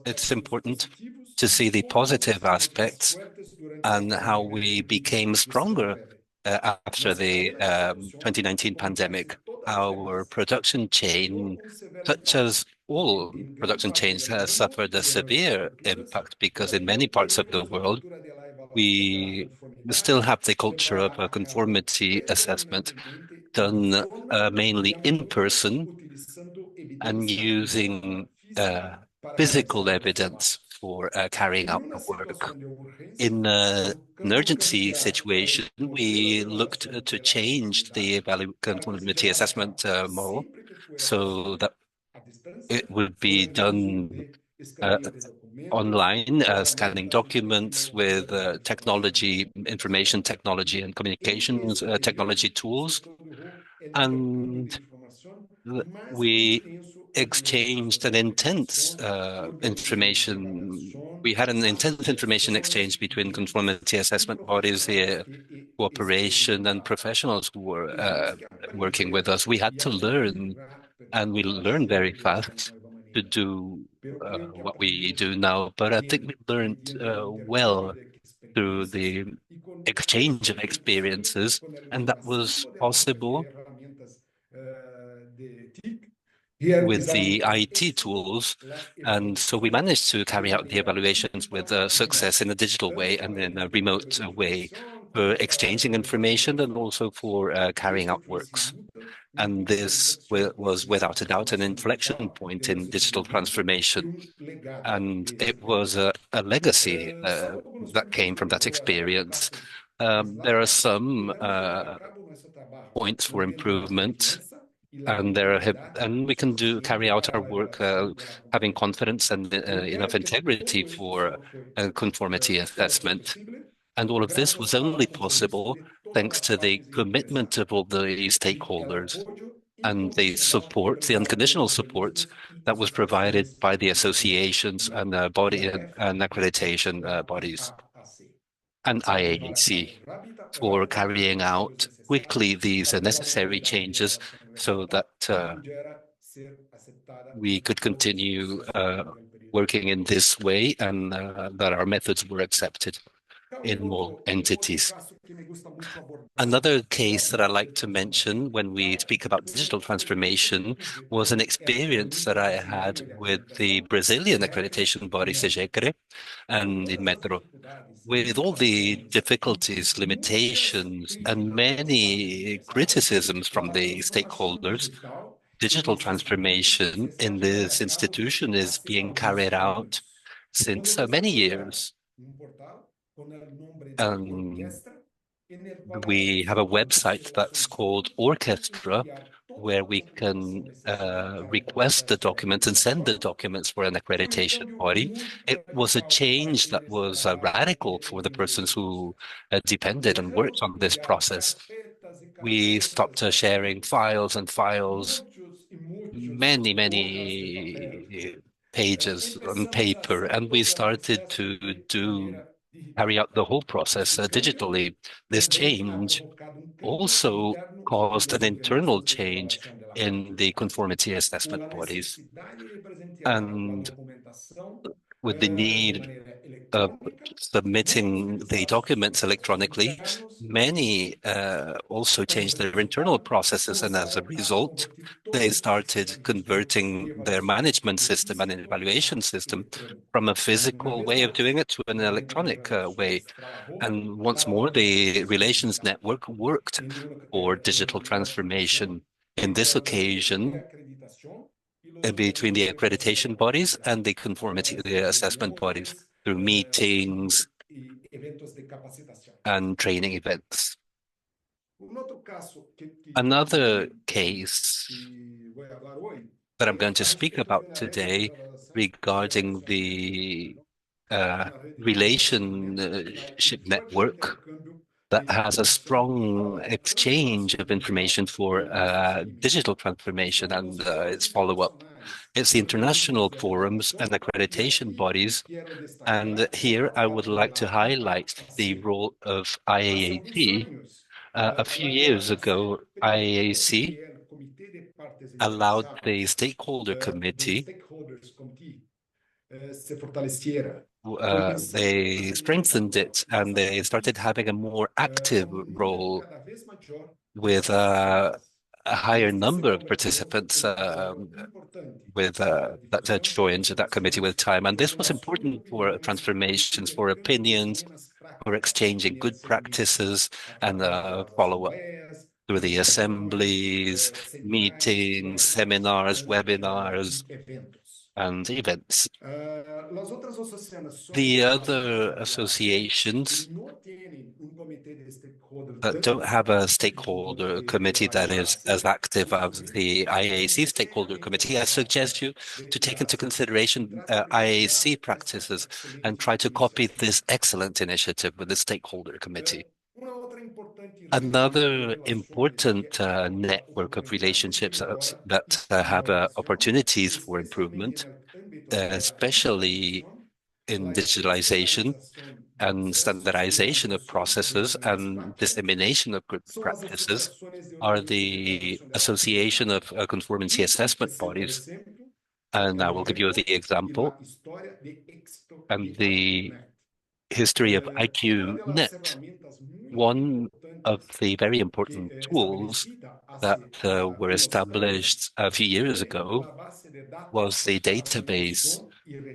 It's important to see the positive aspects and how we became stronger after the 2019 pandemic. Our production chain, such as all production chains, has suffered a severe impact because in many parts of the world, we still have the culture of a conformity assessment done mainly in person and using physical evidence for carrying out the work. In an urgency situation, we looked to change the conformity assessment model so that it would be done online, scanning documents with technology, information technology and communications technology tools. And we exchanged an intense information. We had an intense information exchange between conformity assessment bodies here, cooperation and professionals who were working with us. We had to learn, and we learned very fast to do what we do now. But I think we learned well through the exchange of experiences, and that was possible with the IT tools. And so we managed to carry out the evaluations with success in a digital way and in a remote way. for exchanging information and also for carrying out works. And this was without a doubt an inflection point in digital transformation. And it was a legacy that came from that experience. There are some points for improvement, and we can carry out our work having confidence and enough integrity for conformity assessment. And all of this was only possible thanks to the commitment of all the stakeholders and the unconditional support that was provided by the associations and body and accreditation bodies and IAAC for carrying out quickly these necessary changes so that we could continue working in this way and that our methods were accepted in more entities. Another case that I like to mention when we speak about digital transformation was an experience that I had with the Brazilian accreditation body, SEGECRE, and in Metro. With all the difficulties, limitations, and many criticisms from the stakeholders, digital transformation in this institution is being carried out since many years. We have a website that's called Orchestra, where we can request the documents and send the documents for an accreditation body. It was a change that was radical for the persons who depended and worked on this process. We stopped sharing files and files, many pages on paper, and we started to carry out the whole process digitally. This change also caused an internal change in the conformity assessment bodies. And with the need of submitting the documents electronically, many also changed their internal processes. And as a result, they started converting their management system and evaluation system from a physical way of doing it to an electronic way. And once more, the relations network worked for digital transformation. In this occasion, between the accreditation bodies and the conformity the assessment bodies through meetings and training events. Another case that I'm going to speak about today regarding the relationship network that has a strong exchange of information for digital transformation and its follow-up. It's the international forums and accreditation bodies. And here I would like to highlight the role of IAAC. A few years ago, IAAC allowed the stakeholder committee they strengthened it and they started having a more active role with a higher number of participants that joined that committee with time. And this was important for transformations, for opinions, for exchanging good practices and follow-up through the assemblies, meetings, seminars, webinars, and events. The other associations that don't have a stakeholder committee that is as active as the IAAC stakeholder committee, I suggest you to take into consideration IAAC practices and try to copy this excellent initiative with the stakeholder committee. Another important network of relationships that have opportunities for improvement, especially in digitalization and standardization of processes and dissemination of good practices, are the Association of Conformity Assessment Bodies. And I will give you the example and the history of IQNet. One of the very important tools that were established a few years ago was the database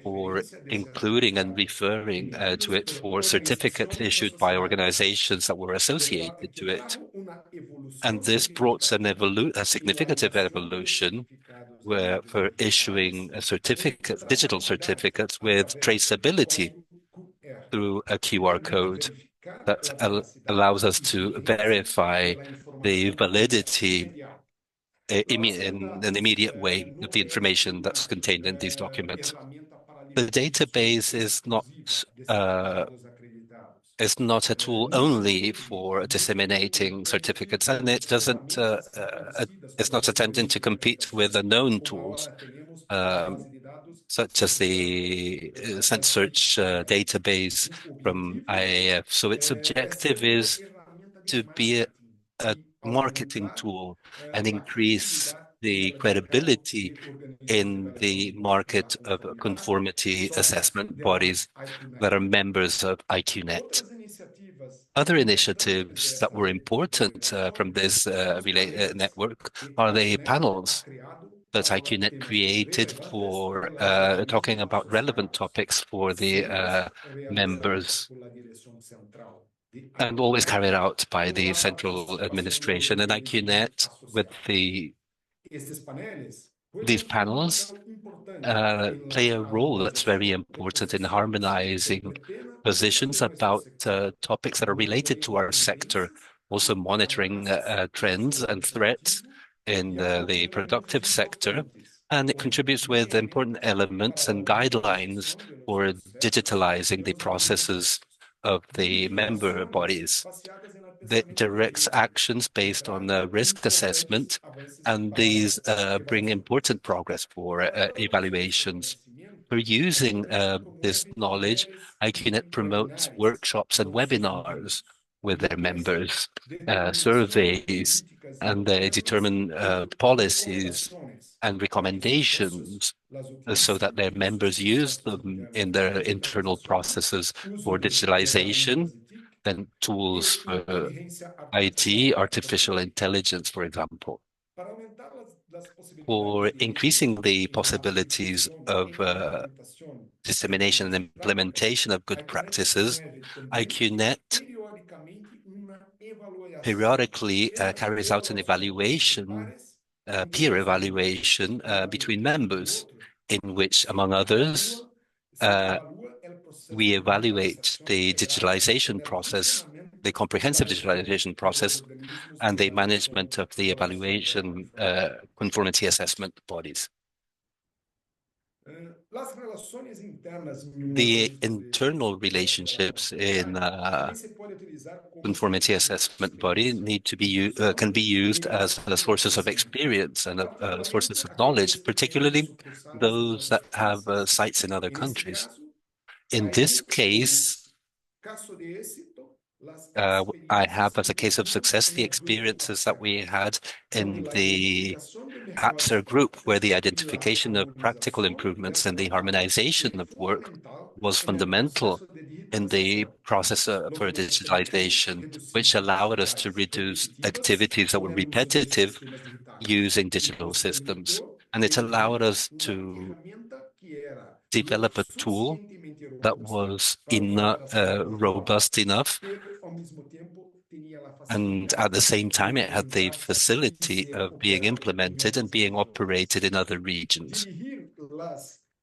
for including and referring to it for certificates issued by organizations that were associated to it. And this brought a significant evolution where for issuing a certificate, digital certificates with traceability through a QR code that allows us to verify the validity in an immediate way of the information that's contained in these documents. The database uh, is not a tool only for disseminating certificates, and it's not attempting to compete with the known tools, um, such as the search database from IAAF. So its objective is to be a marketing tool and increase the credibility in the market of conformity assessment bodies that are members of IQNet. Other initiatives that were important from this network are the panels that IQNet created for talking about relevant topics for the members, and always carried out by the central administration. And IQNet, with these panels, play a role that's very important in harmonizing positions about topics that are related to our sector, also monitoring trends and threats in the productive sector. And it contributes with important elements and guidelines for digitalizing the processes of the member bodies that directs actions based on risk assessment, and these bring important progress for evaluations. For using this knowledge, IQNet promotes workshops and webinars with their members, surveys, and they determine policies and recommendations so that their members use them in their internal processes for digitalization, then tools for IT, artificial intelligence, for example. For increasing the possibilities of dissemination and implementation of good practices, IQNet periodically carries out an evaluation, peer evaluation between members, in which, among others, we evaluate the digitalization process, the comprehensive digitalization process, and the management of the evaluation conformity assessment bodies. The internal relationships in conformity assessment body need to be can be used as sources of experience and sources of knowledge, particularly those that have sites in other countries. In this case, I have as a case of success the experiences that we had in the APSER group, where the identification of practical improvements and the harmonization of work was fundamental in the process for digitalization, which allowed us to reduce activities that were repetitive using digital systems. And it allowed us to develop a tool that was robust enough, and at the same time it had the facility of being implemented and being operated in other regions.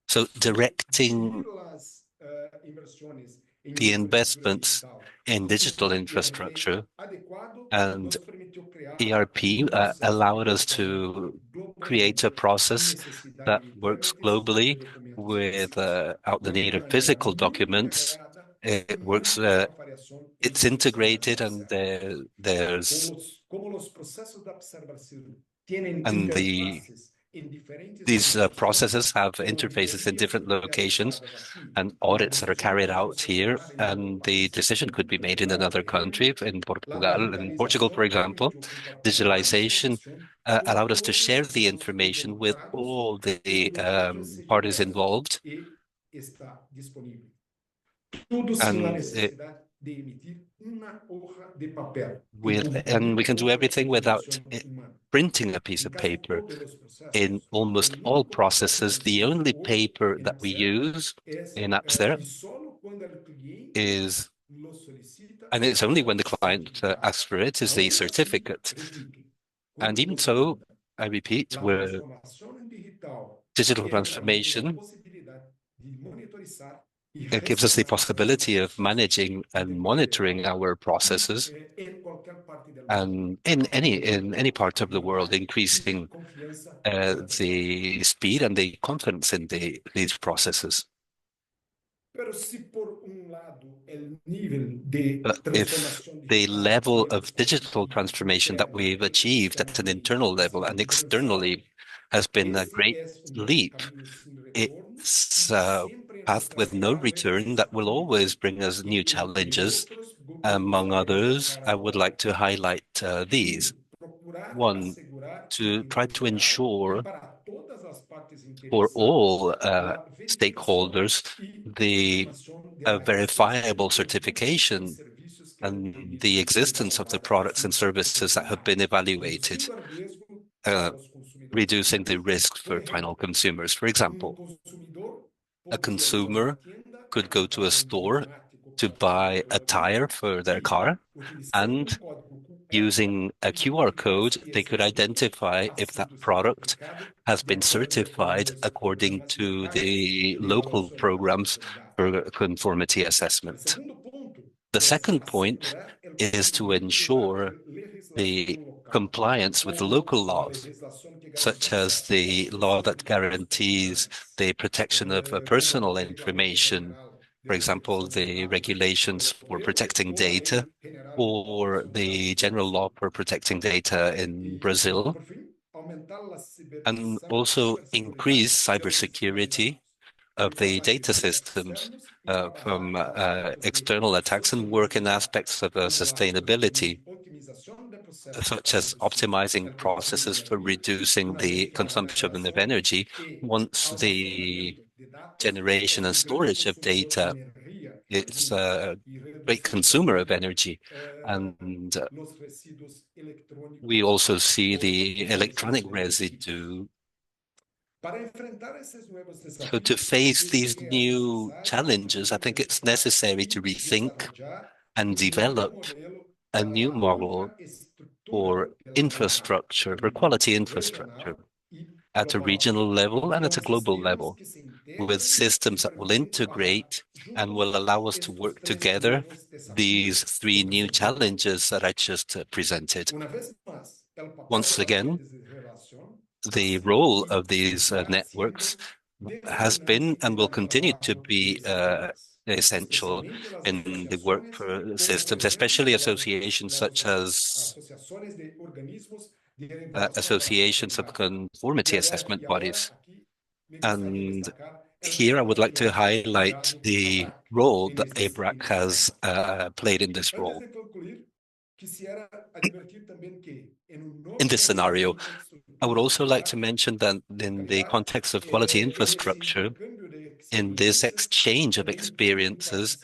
So directing the investments in digital infrastructure and ERP allowed us to create a process that works globally without the need of physical documents. It works, it's integrated, and these processes have interfaces in different locations and audits that are carried out here, and the decision could be made in another country, in Portugal, for example. Digitalization allowed us to share the information with all the parties involved, and And we can do everything without printing a piece of paper. In almost all processes, the only paper that we use in AppStare is, and it's only when the client asks for it, is the certificate. And even so, I repeat, we're digital transformation. It gives us the possibility of managing and monitoring our processes, and in any part of the world, increasing the speed and the confidence in these processes. But if the level of digital transformation that we've achieved at an internal level and externally has been a great leap, it's a path with no return that will always bring us new challenges. Among others, I would like to highlight these. One, to try to ensure for all stakeholders the verifiable certification and the existence of the products and services that have been evaluated, reducing the risk for final consumers. For example, a consumer could go to a store to buy a tire for their car, and using a QR code, they could identify if that product has been certified according to the local programs for conformity assessment. The second point is to ensure the compliance with the local laws, such as the law that guarantees the protection of personal information, for example, the regulations for protecting data, or the general law for protecting data in Brazil, and also increase cybersecurity of the data systems from external attacks, and work in aspects of sustainability, such as optimizing processes for reducing the consumption of energy once the generation and storage of data is a great consumer of energy. And we also see the electronic residue. So to face these new challenges, I think it's necessary to rethink and develop a new model for infrastructure, for quality infrastructure at a regional level and at a global level, with systems that will integrate and will allow us to work together these three new challenges that I just presented. Once again, the role of these networks has been and will continue to be essential in the work for systems, especially associations such as associations of conformity assessment bodies. And here I would like to highlight the role that APAC has played in this role. In this scenario, I would also like to mention that in the context of quality infrastructure, in this exchange of experiences,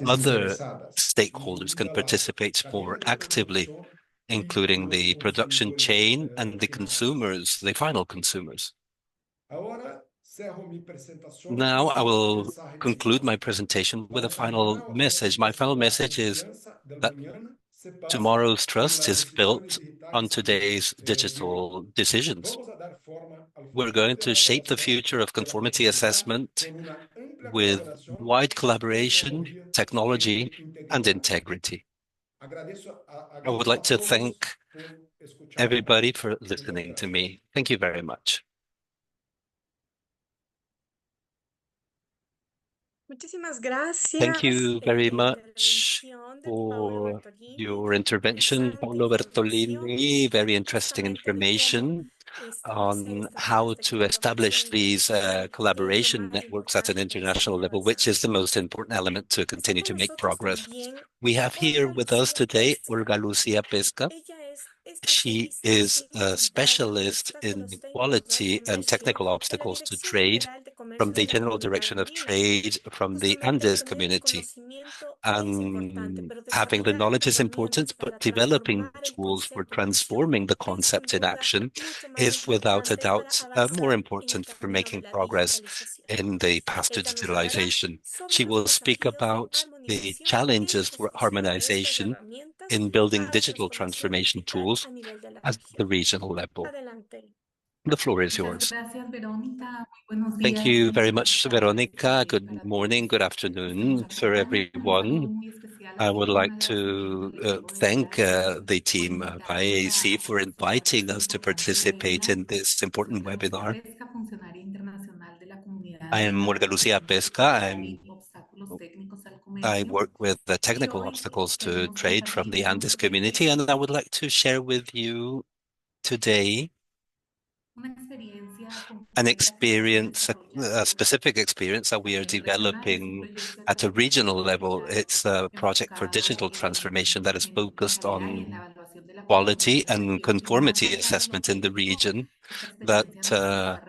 other stakeholders can participate more actively, including the production chain and the consumers, the final consumers. Now I will conclude my presentation with a final message. My final message is that tomorrow's trust is built on today's digital decisions. We're going to shape the future of conformity assessment with wide collaboration, technology, and integrity. I would like to thank everybody for listening to me. Thank you very much. Thank you very much for your intervention, Paulo Bertolini. Very interesting information on how to establish these collaboration networks at an international level, which is the most important element to continue to make progress. We have here with us today Olga Lucia Pesca, She is a specialist in quality and technical obstacles to trade from the General Direction of Trade from the Andes community. And having the knowledge is important, but developing tools for transforming the concept in action is without a doubt more important for making progress in the path to digitalization. She will speak about the challenges for harmonization in building digital transformation tools at the regional level. The floor is
Muchas
yours.
gracias, Verónica. Muy buenos
Thank
días.
you very much, Veronica.
Para
Good morning, good
todos los que nos
afternoon for
acompañan. Un saludo
everyone.
muy especial
I
aquí
would
en
like
Canadá y en
to
el equipo de
thank
IAAC
the
por
team of
invitarnos
IAAC
a
for
participar en
inviting
este
us to
importante
participate
webinar.
in this
Soy
important
García
webinar.
Pesca, funcionaria internacional de la Comunidad
I
de
am Morga Lucia
Harmonización
Pesca.
Sectorial y Obstáculos Técnicos al
I
Comercio.
work with the
Y
technical
hoy
obstacles to
queremos
trade from the Andes
compartirles
community, and I would like to share with you today
una experiencia
an
concreta que estamos
experience, a
desarrollando
specific experience that
a
we are
nivel regional. Es un
developing
proyecto de
at a regional
transformación
level.
digital
It's a project for
enfocado
digital transformation that is
en
focused
calidad y en la
on
evaluación de la
quality
conformidad.
and
Y más
conformity
allá de lo
assessment in the
técnico,
region.
esta
That
experiencia nos ha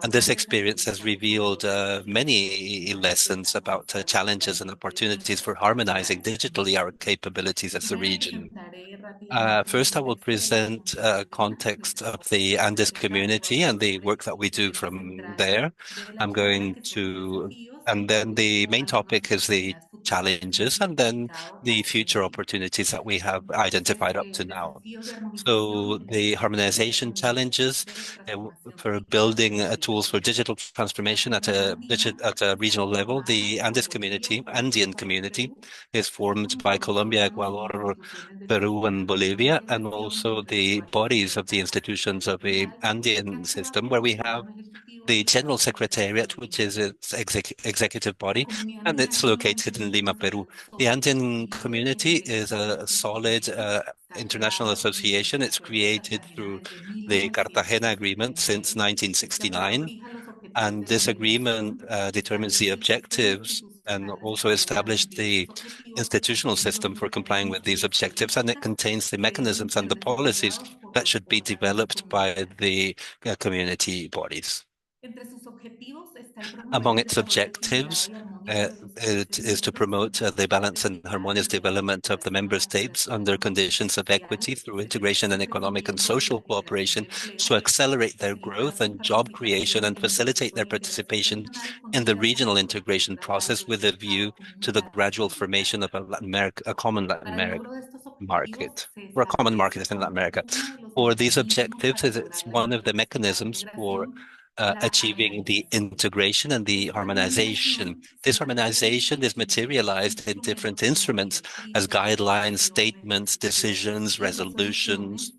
and
revelado
this
varias
experience has
características sobre
revealed
los desafíos y
many
oportunidades que
lessons
estamos
about challenges and
transitando en
opportunities for
nuestras
harmonizing
comunidades como
digitally our
región.
capabilities as a
Primero
region.
presentaré rápidamente
First, I
la
will
escena
present a
conceptual de
context of
nuestro
the
proyecto
Andes
digital,
community and the work that we
el
do
eje
from
central
there.
de la
I'm
obra,
going
que son los
to,
desafíos,
and
y
then the
luego
main
algunas
topic is the
oportunidades futuras que hemos
challenges, and then
identificado
the
hasta el
future
momento.
opportunities that we have
Entonces,
identified up to now.
desafíos de armonización
So
en el
the
desarrollo de
harmonization
herramientas
challenges
de transformación
for
digital
building
en el
tools for
territorio.
digital
La
transformation
comunidad andina
at a
está
regional level,
conformada
the
por
Andes
Bolivia,
community,
Colombia,
Andean
Ecuador y
community,
Perú,
is
así
formed
como
by
por los
Colombia,
órganos y
Ecuador,
instituciones del
Peru, and
sistema de
Bolivia, and
coordinación
also
entre los
the
cuales se
bodies of the
encuentra la
institutions of the
secretarial, que
Andean
actúa
system, where
como
we
su
have
órgano ejecutivo
the
y
General
cuerpo
Secretariat,
representativo.
which is its executive
La
body,
comunidad
and
andina
it's
tiene un
located in Lima,
antecedente
Peru.
legal
The
sólido
Andean
y se
community is
identifica
a solid
institucionalmente. Está
international
creado mediante
association.
el
It's
Acuerdo de
created
Cartagena
through
desde
the Cartagena Agreement since
1969. Este acuerdo
1969.
fija los objetivos
And
de la
this agreement
mediación,
determines the
establece el sistema
objectives and
institucional
also
respaldable a
established
cumplir
the
estos objetivos,
institutional system for
incluyendo
complying with these
mecanismos y
objectives. And it
políticas
contains the
que deben
mechanisms and
ser
the policies
desarrollados por
that
los
should be
órganos
developed by
comunitarios.
the community bodies.
Entre sus objetivos está el promover
Among
el
its
desarrollo equilibrado
objectives,
y armónico de los
it
países
is to
miembros
promote
en
the
condiciones
balance
de
and
equidad
harmonious
y de
development of the
democracia
member
para
states
progresar
under
económico y
conditions of
social,
equity through integration
acelerar
and
su
economic and
crecimiento y la
social
generación de
cooperation to
empleo,
accelerate their
facilitar
growth
su
and job creation
participación
and
en el
facilitate
proceso
their
de integración
participation
regional con
in the
miras a la
regional
formación
integration
gradual
process
de un
with a
mercado
view to the
comunitario
gradual formation of
unitario.
a Latin America, a common Latin
Para el
American
logro de estos objetivos
market,
se
or a common
establece
market in Latin
como
America.
uno de los
For these
mecanismos
objectives,
para
it's
lograr la
one of the mechanisms for
integración, la
achieving the
armonización.
integration and the
Esta
harmonization.
armonización se
This harmonization
materializa
is
en diversos
materialized in different
instrumentos como
instruments as
directivas,
guidelines,
resoluciones,
statements, decisions,
y
resolutions
resoluciones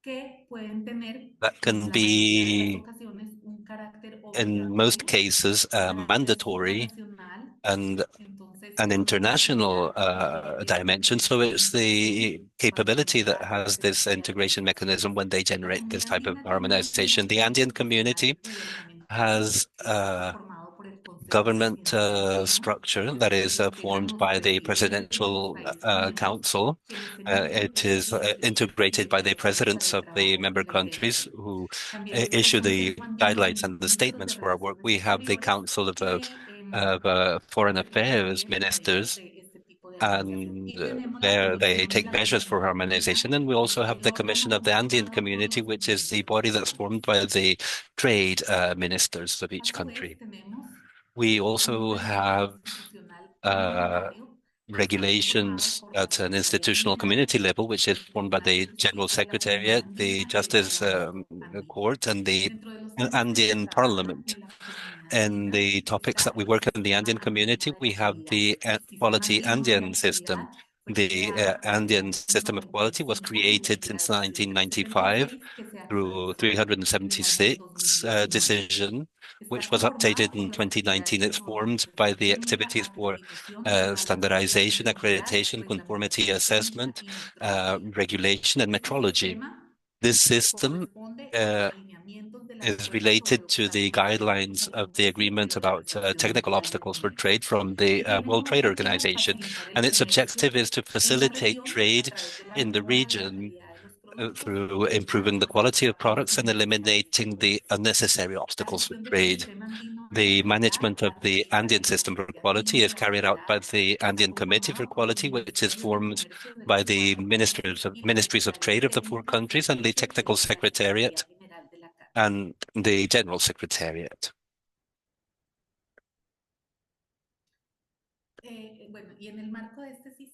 que pueden tener
that
en
can
la mayoría de las
be,
ocasiones un carácter
in most
obligatorio,
cases,
carácter
mandatory
supranacional.
and
Entonces,
an
pues la
international
capacidad
dimension. So
de
it's the
integración cuando
capability that
llega
has
este
this
tipo de
integration mechanism
armonizaciones.
when they
La
generate this
comunidad
type of
andina tiene un
harmonization. The
consejo
Andean
institucional
community
gubernamental
has
que está conformado por el Consejo
government
Presidencial del Pleno,
structure that is
que integran
formed
los
by the
presidentes de los
presidential
países miembros,
council.
quienes emiten
It is integrated by the
directrices para
presidents
el
of the
trabajo
member
presente.
countries who
También está el
issue the
Consejo Andino de
guidelines and the
Ministros de
statements for our work.
Relaciones
We have the
Exteriores,
Council
que
of Foreign
se
Affairs
constituye en medidas
ministers,
de este tipo de armonización.
and
Y tenemos la
there they
Comisión de
take
la
measures for
Comunidad
harmonization.
Andina,
And we
que
also
es
have
el
the Commission
órgano
of the Andean
conformado por
community,
los
which is the
siguientes
body that's
órganos.
formed by the trade ministers of
A
each
su vez,
country.
tenemos
We
un
also
reglamento
have
institucional
uh,
comunitario que está conformado
regulations
por la
at an
Secretaría
institutional
General
community level, which is
del
formed by
Tribunal de
the General
Justicia de la Comunidad
Secretariat, the
Andina y el
Justice
Parlamento Andino.
Court, and the
Dentro de los temas que se
Andean
trabajan
Parliament.
en la comunidad
And
andina
the topics
está
that we
el
work in the
Sistema
Andean
Andino
community,
de
we
la
have
Calidad.
the
El Sistema
Quality
Andino de la
Andean system.
Calidad fue
The
creado en el
Andean
año
system of quality was
95 y
created since
declarado en el
1995
376 que se
through
actualizó en el año
376
2019.
decision,
Está
which was
conformado
updated
por
in
las actividades
2019.
de
It's formed by
normalización
the
técnica,
activities for
acreditación, evaluación de
standardization,
conformidad,
accreditation, conformity
reglamentación técnica
assessment,
y metrología.
regulation, and
Este
metrology.
sistema
This system
corresponde a los
uh,
alineamientos del
is
Acuerdo sobre
related to the
Obstáculos Técnicos
guidelines
al
of the
Comercio de
agreement
la
about
Organización
technical
Mundial del
obstacles for
Comercio
trade from the
y tiene
World
como
Trade
objetivo
Organization.
facilitar el
And its
comercio
objective is to
en la
facilitate
región a
trade
través de la
in the
mejora de la
region
calidad de los
through improving the quality of products and eliminating the unnecessary obstacles for trade. The management of the Andean System for Quality is carried out by the Andean Committee for Quality, which is formed by the ministries of trade of the four countries and the technical secretariat and the general secretariat.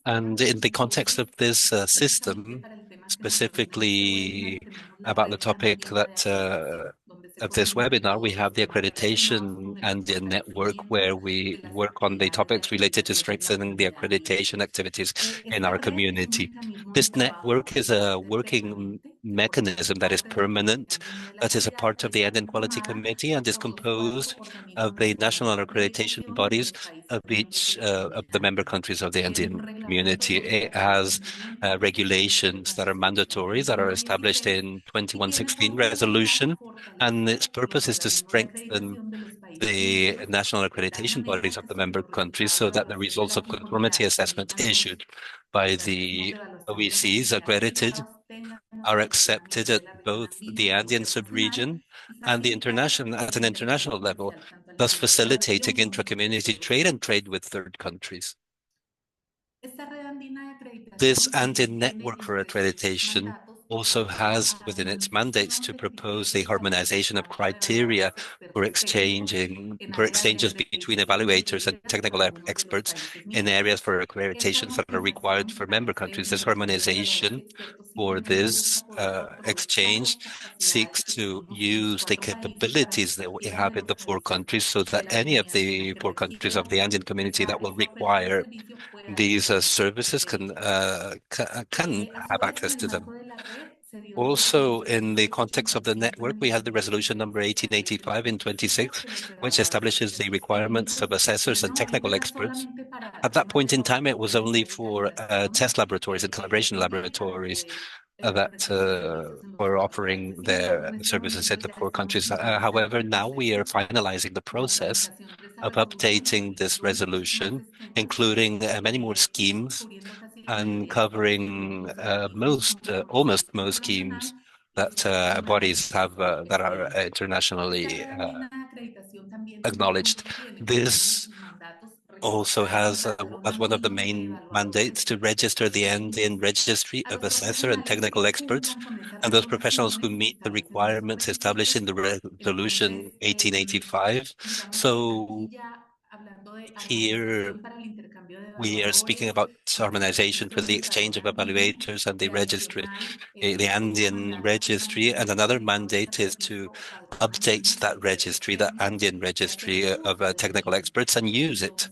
And in the context of this system, specifically about the topic that of this webinar, we have the accreditation and the network where we work on the topics related to strengthening the accreditation activities in our community. This network is a working mechanism that is permanent, that is a part of the Andean Quality Committee and is composed of the national accreditation bodies of each of the member countries of the Andean community. It has regulations that are mandatory, that are established in 2116 resolution, and its purpose is to strengthen the national accreditation bodies of the member countries so that the results of conformity assessment issued by the OECs accredited are accepted at both the Andean sub-region and the at an international level, thus facilitating intra-community trade and trade with third countries. This Andean Network for Accreditation also has within its mandates to propose the harmonization of criteria for exchanges between evaluators and technical experts in areas for accreditations that are required for member countries. This harmonization for this exchange seeks to use the capabilities that we have in the four countries so that any of the four countries of the Andean community that will require these services can have access to them. Also, in the context of the network, we had the resolution number 1885 in 26, which establishes the requirements of assessors and technical experts. At that point in time, it was only for test laboratories and calibration laboratories that were offering their services in the four countries. However, now we are finalizing the process of updating this resolution, including many more schemes and covering almost most schemes that bodies have that are internationally acknowledged. This also has as one of the main mandates to register the Andean Registry of Assessor and Technical Experts and those professionals who meet the requirements established in the Resolution 1885. So here we are speaking about harmonization for the exchange of evaluators and the registry, the Andean registry, and another mandate is to update that registry, the Andean registry of technical experts, and use it.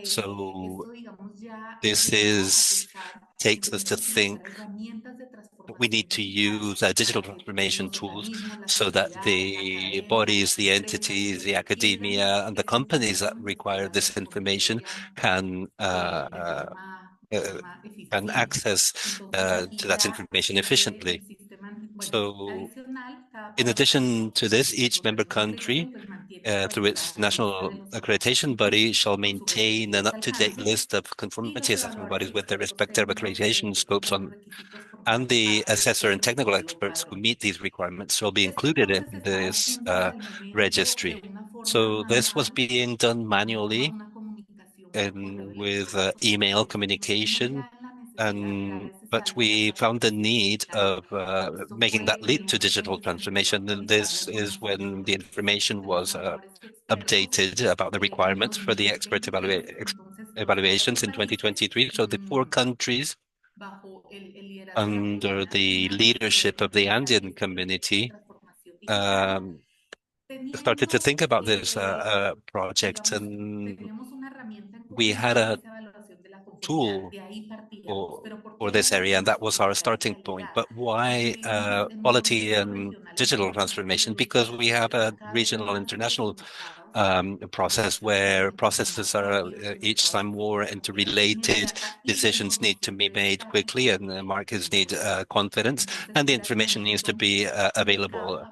So this takes us to think we need to use digital transformation tools so that the bodies, the entities, the academia, and the companies that require this information can access to that information efficiently. So in addition to this, each member country through its national accreditation body shall maintain an up-to-date list of conformity assessment bodies with their respective accreditation scopes on, and the assessor and technical experts who meet these requirements shall be included in this registry. So this was being done manually and with email communication, but we found the need of making that leap to digital transformation. And this is when the information was updated about the requirements for the expert evaluations in 2023. So the four countries under the leadership of the Andean community started to think about this project, and we had a tool for this area, and that was our starting point. But why quality and digital transformation? Because we have a regional international process where processes are each time more interrelated. Decisions need to be made quickly, and the markets need confidence, and the information needs to be available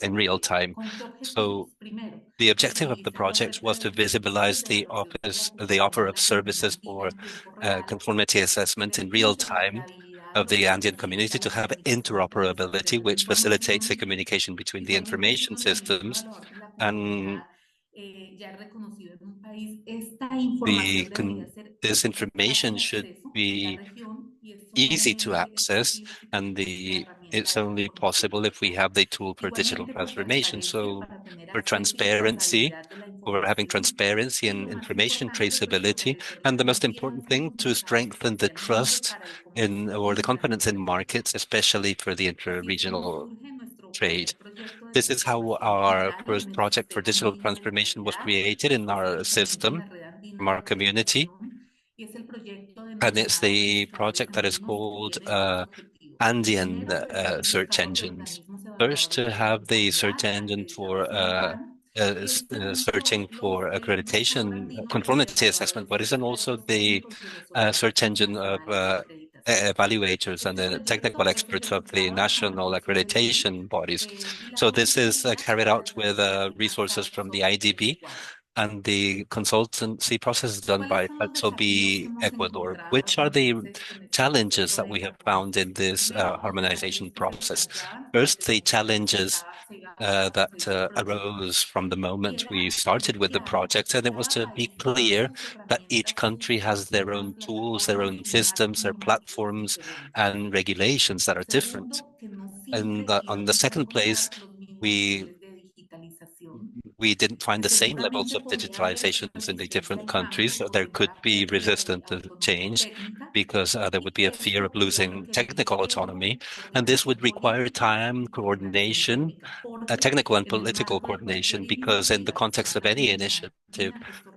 in real time. So the objective of the project was to visibilize the offer of services for conformity assessment in real time of the Andean community, to have interoperability, which facilitates the communication between the information systems, and this information should be easy to access, and it's only possible if we have the tool for digital transformation. So for transparency, for having transparency and information traceability, and the most important thing, to strengthen the trust in, or the confidence in markets, especially for the inter-regional trade. This is how our first project for digital transformation was created in our system, from our community. And it's the project that is called Andean search engines. First, to have the search engine for searching for accreditation, conformity assessment bodies, and also the search engine of evaluators and the technical experts of the national accreditation bodies. So this is carried out with resources from the IDB, and the consultancy process is done by PTB Ecuador. Which are the challenges that we have found in this harmonization process? First, the challenges that arose from the moment we started with the project, and it was to be clear that each country has their own tools, their own systems, their platforms, and regulations that are different. And on the second place, we we didn't find the same levels of digitalizations in the different countries. So there could be resistance to change because there would be a fear of losing technical autonomy. And this would require time, coordination, technical and political coordination, because in the context of any initiative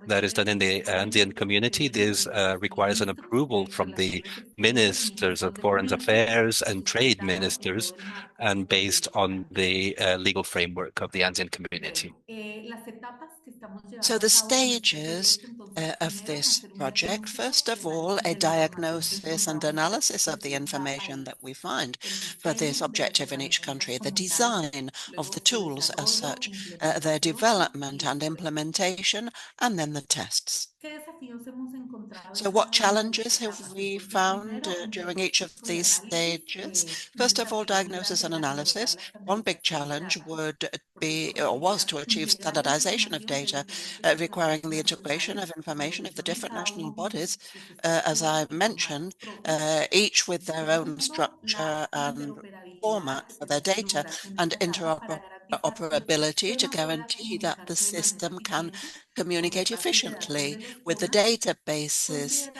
that is done in the Andean community, this requires an approval from the ministers of foreign affairs and trade ministers, and based on the legal framework of the Andean community.
So the stages of this project, first of all, a diagnosis and analysis of the information that we find for this objective in each country, the design of the tools as such, their development and implementation, and then the tests. So what challenges have we found during each of these stages? First of all, diagnosis and analysis. One big challenge would be, or was, to achieve standardization of data, requiring the integration of information of the different national bodies, as I mentioned, each with their own structure and format for their data, and interoperability to guarantee that the system can communicate efficiently with the databases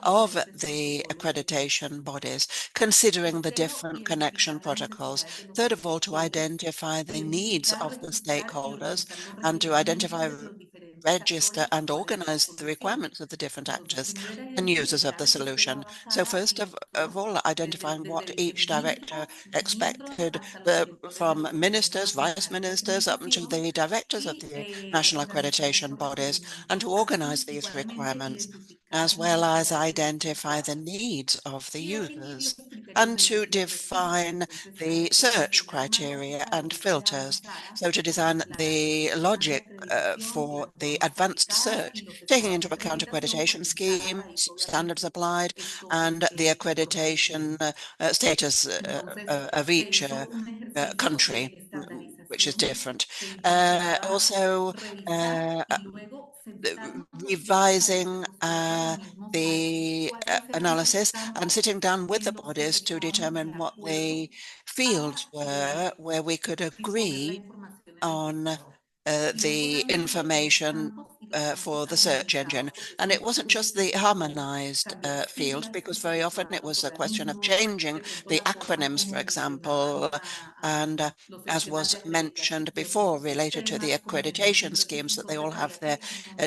of the accreditation bodies, considering the different connection protocols. Third of all, to identify the needs of the stakeholders and to identify, register and organize the requirements of the different actors and users of the solution. So first of all, identifying what each director expected from ministers, vice ministers, up to the directors of the national accreditation bodies, and to organize these requirements, as well as identify the needs of the users, and to define the search criteria and filters. So to design the logic for the advanced search, taking into account accreditation schemes, standards applied, and the accreditation status of each country, which is different. Also, revising the analysis and sitting down with the bodies to determine what the fields were where we could agree on the information for the search engine. And it wasn't just the harmonized field, because very often it was a question of changing the acronyms, for example, and as was mentioned before, related to the accreditation schemes, that they all have their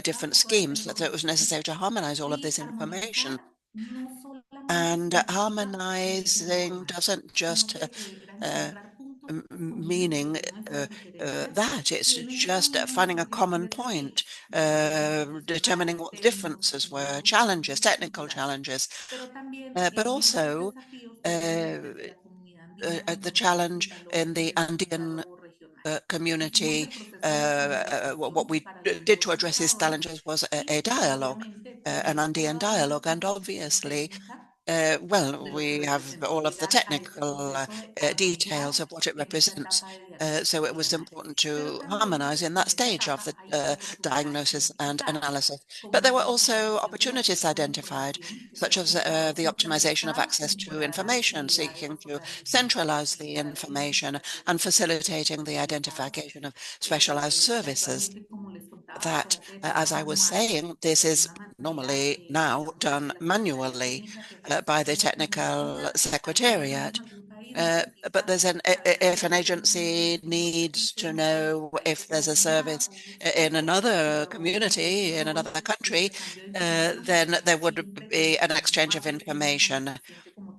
different schemes. So it was necessary to harmonize all of this information. And harmonizing doesn't just meaning that it's just finding a common point, determining what the differences were, challenges, technical challenges, but also the challenge in the Andean community. What we did to address these challenges was a dialogue, an Andean dialogue, and obviously well, we have all of the technical details of what it represents. So it was important to harmonize in that stage of the diagnosis and analysis. But there were also opportunities identified, such as the optimization of access to information, seeking to centralize the information and facilitating the identification of specialized services that, as I was saying, this is normally now done manually by the technical secretariat. But there's if an agency needs to know if there's a service in another community, in another country, then there would be an exchange of information.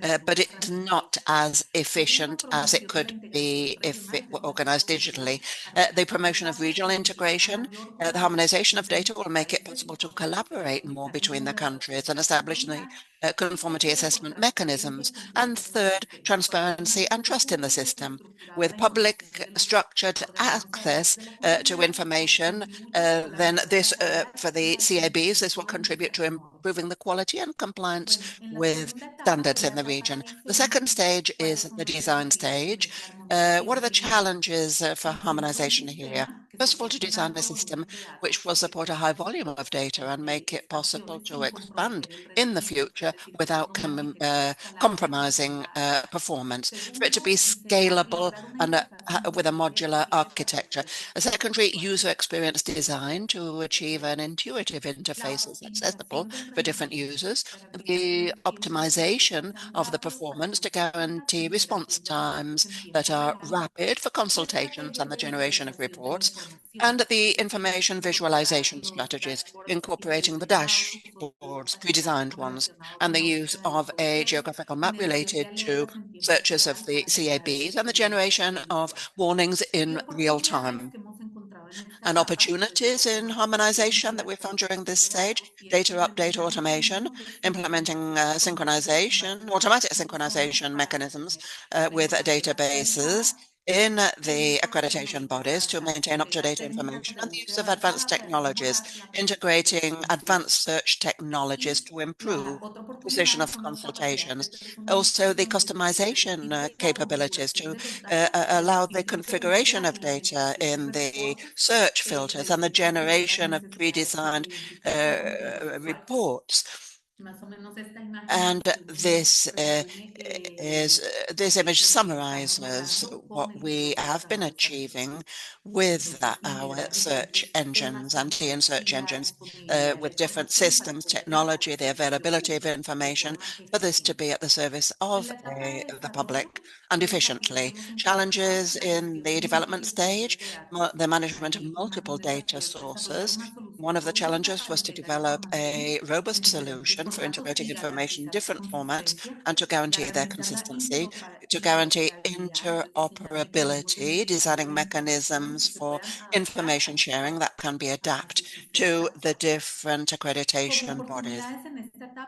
But it's not as efficient as it could be if it were organized digitally. The promotion of regional integration, the harmonization of data will make it possible to collaborate more between the countries and establish the conformity assessment mechanisms. And third, transparency and trust in the system. With public structured access to information, then this, for the CABs, this will contribute to improving the quality and compliance with standards in the region. The second stage is the design stage. What are the challenges for harmonization here? First of all, to design a system which will support a high volume of data and make it possible to expand in the future without compromising performance, for it to be scalable and with a modular architecture. A secondary, user experience design to achieve an intuitive interface that's accessible for different users. The optimization of the performance to guarantee response times that are rapid for consultations and the generation of reports, and the information visualization strategies, incorporating the dashboards, pre-designed ones, and the use of a geographical map related to searches of the CABs and the generation of warnings in real time. And opportunities in harmonization that we found during this stage: data update automation, implementing synchronization, automatic synchronization mechanisms with databases in the accreditation bodies to maintain up-to-date information, and the use of advanced technologies, integrating advanced search technologies to improve precision of consultations. Also, the customization capabilities to allow the configuration of data in the search filters and the generation of pre-designed reports. And this this image summarizes what we have been achieving with our search engines, anti-in search engines, with different systems, technology, the availability of information, for this to be at the service of the public and efficiently. Challenges in the development stage, the management of multiple data sources. One of the challenges was to develop a robust solution for integrating information in different formats and to guarantee their consistency, to guarantee interoperability, designing mechanisms for information sharing that can be adapted to the different accreditation bodies.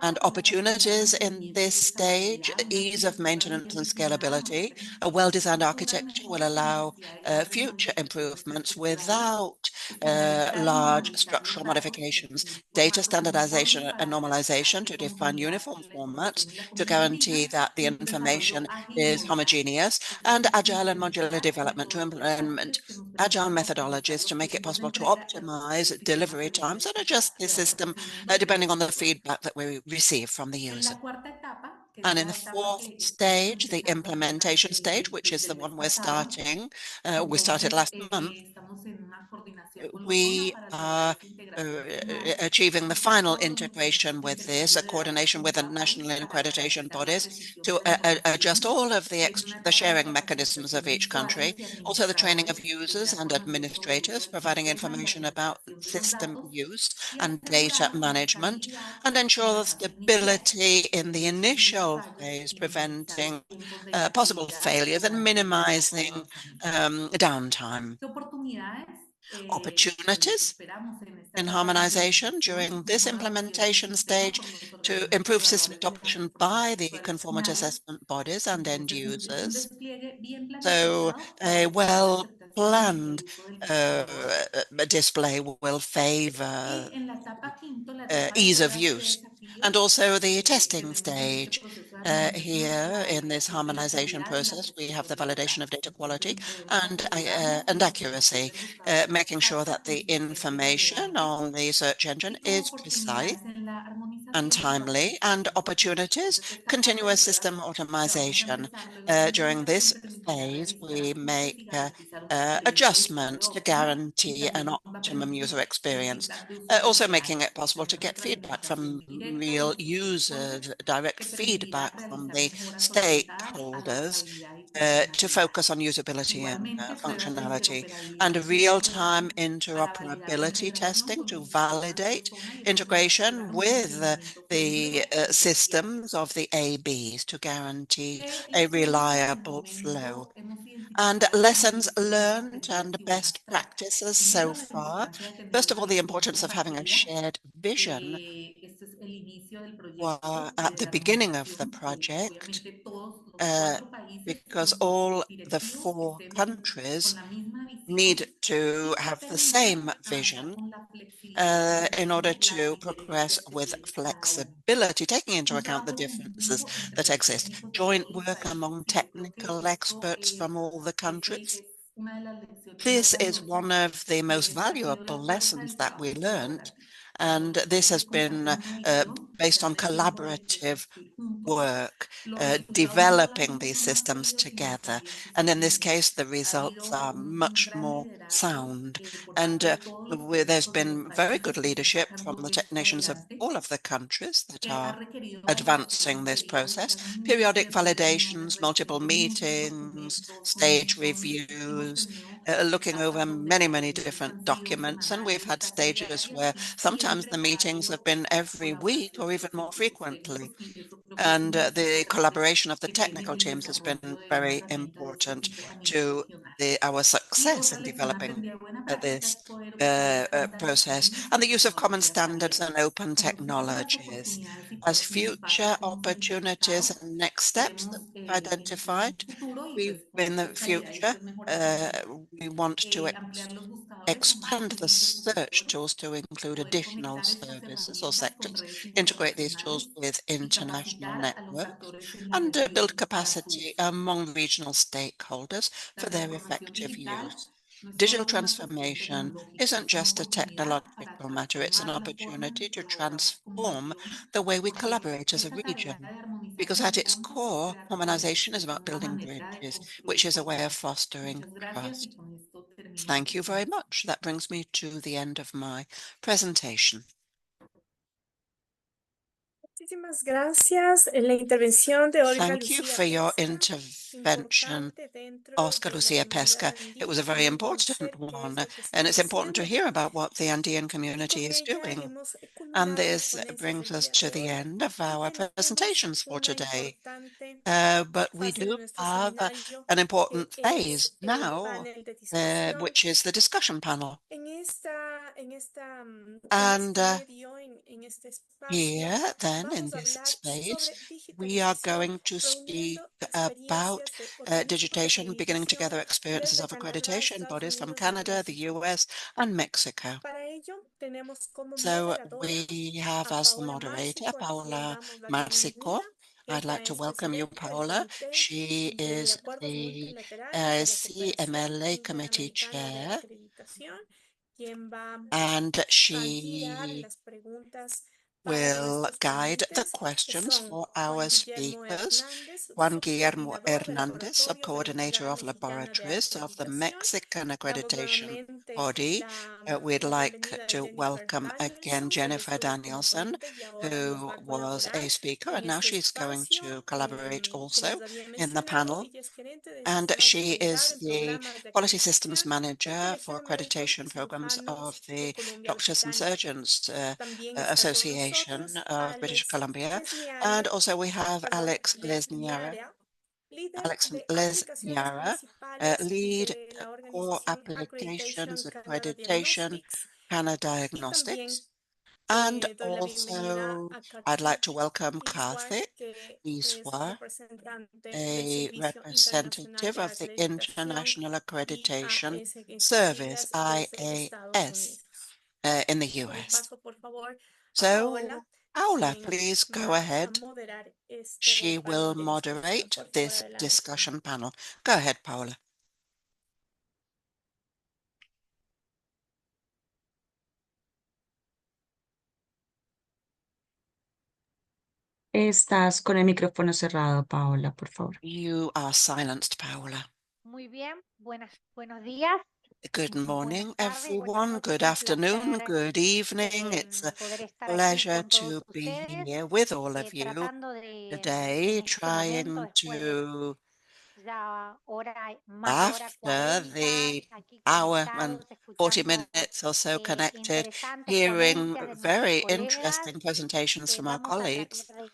And opportunities in this stage: ease of maintenance and scalability. A well-designed architecture will allow future improvements without large structural modifications. Data standardization and normalization to define uniform formats to guarantee that the information is homogeneous, and agile and modular development to implement agile methodologies to make it possible to optimize delivery times and adjust the system depending on the feedback that we receive from the user. And in the fourth stage, the implementation stage, which is the one we're starting, we started last month, we are achieving the final integration with this, a coordination with the national accreditation bodies to adjust all of the sharing mechanisms of each country, also the training of users and administrators, providing information about system use and data management, and ensure stability in the initial phase, preventing possible failures and minimizing downtime. opportunities in harmonization during this implementation stage to improve system adoption by the conformity assessment bodies and end users. So a well-planned display will favor ease of use. And also the testing stage. Here in this harmonization process, we have the validation of data quality and accuracy, making sure that the information on the search engine is precise and timely, and opportunities, continuous system optimization. During this phase, we make adjustments to guarantee an optimum user experience, also making it possible to get feedback from real users, direct feedback from the stakeholders, to focus on usability and functionality, and real-time interoperability testing to validate integration with the systems of the ABs to guarantee a reliable flow. And lessons learned and best practices so far. First of all, the importance of having a shared vision at the beginning of the project, because all the 4 countries need to have the same vision in order to progress with flexibility, taking into account the differences that exist. Joint work among technical experts from all the countries. This is one of the most valuable lessons that we learned, and this has been based on collaborative work, developing these systems together. And in this case, the results are much more sound. And there's been very good leadership from the technicians of all of the countries that are advancing this process. Periodic validations, multiple meetings, stage reviews, looking over many different documents. And we've had stages where sometimes the meetings have been every week or even more frequently. And the collaboration of the technical teams has been very important to our success in developing this process, and the use of common standards and open technologies as future opportunities and next steps that we've identified. In the future, we want to expand the search tools to include additional services or sectors, integrate these tools with international networks, and build capacity among regional stakeholders for their effective use. Digital transformation isn't just a technological matter, it's an opportunity to transform the way we collaborate as a region. Because at its core, harmonization is about building bridges, which is a way of fostering trust. Thank you very much. That brings me to the end of my presentation.
Muchísimas gracias. La intervención de Olga
Thank you
Lucía
for your
Pesca,
intervention,
importante dentro
Oscar
de la
Lucia
comunidad
Pesca. It was a very
andina,
important
conocer qué es
one,
lo que
and
están
it's important to
haciendo.
hear about what the Andean
Y con
community is
ella
doing.
hemos
And
culminado las
this
ponencias
brings
del
us
día
to
de
the
hoy.
end of
Y
our
tenemos
presentations for
una
today.
importante
But we
fase de
do
nuestro
have
seminario,
an
que
important
es
phase
el
now,
panel de discusión.
which is the discussion panel.
En este
And
medio, en este espacio,
here, then, in
vamos a
this
hablar
space,
sobre
we are
digitalización,
going to speak
reuniendo
about
experiencias de organismos de
digitation, beginning
acreditación
together experiences
desde
of
Canadá,
accreditation
Estados
bodies from
Unidos y
Canada, the
México.
US, and Mexico.
Para ello, tenemos como
So
moderadora
we have
a
as the
Paola
moderator,
Márcico, a quien
Paola
damos la
Marcico.
bienvenida.
I'd like
Ella
to
es
welcome you,
presidenta del
Paola.
Comité
She
de
is
Acuerdos
the
Multilaterales de la Cooperación
CMLA Committee
Interamericana de
Chair,
Acreditación, quien va
and
a guiar
she
las preguntas para
will
nuestros
guide the
ponentes, que
questions
son
for our
Juan Guillermo
speakers.
Hernández,
Juan Guillermo
subcoordinador de
Hernandez,
laboratorios de la
sub-coordinator
Entidad
of
Mexicana de
laboratories of the
Acreditación.
Mexican
Damos
accreditation
nuevamente
body. We'd
la
like
bienvenida a
to
Jennifer
welcome again
Danielson, que ya
Jennifer
estuvo como
Danielson,
ponente y ahora nos
who
va a
was
colaborar
a speaker,
en
and now
este
she's going
espacio.
to collaborate
Como
also
les había
in the
mencionado,
panel.
ella es gerente de
And
sistemas de
she
calidad
is
en
the
programas de
Quality Systems
acreditación del
Manager for
Colegio de Médicos
accreditation programs of
Cirujanos de
the
Columbia
Doctors and
Británica.
Surgeons
También está con
Association
nosotros
of British
Alex
Columbia. And
Lesniaria,
also we have
perdón,
Alex Lesniara,
Lesniara, líder de aplicaciones
Lesniara,
principales
lead
de la
core
organización
applications,
Accreditation Canada
accreditation,
Diagnostics.
Canada
Y también
Diagnostics. And
doy la bienvenida
also,
a
I'd like
Karthik
to welcome
Iswar,
Karthik
que es
Iswar,
representante del
a
Servicio Internacional
representative
de
of the
Acreditación
International Accreditation
IAS en sus
Service,
siglas desde Estados
IAS,
Unidos.
in the
Doy
US.
paso, por favor, a Paola,
So, Paula,
quien
please go
va a
ahead.
moderar este
She will
panel de discusión.
moderate
Por favor,
this
adelante.
discussion panel. Go ahead, Paula.
Estás con el micrófono cerrado, Paola, por favor.
You are silenced, Paula.
Muy bien, buenos días,
Good
buenas
morning,
tardes, buenas
everyone.
noches.
Good
Un
afternoon,
placer
good evening. It's a
poder estar aquí
pleasure
con todos
to be
ustedes,
here with all of you
tratando de
today,
en este momento,
trying
después de
to,
ya más de hora
after
40,
the
aquí
hour and
conectados,
40
escuchando
minutes or so connected,
interesantes
hearing
ponencias de nuestros
very
colegas.
interesting presentations from our
Vamos a tratar
colleagues.
de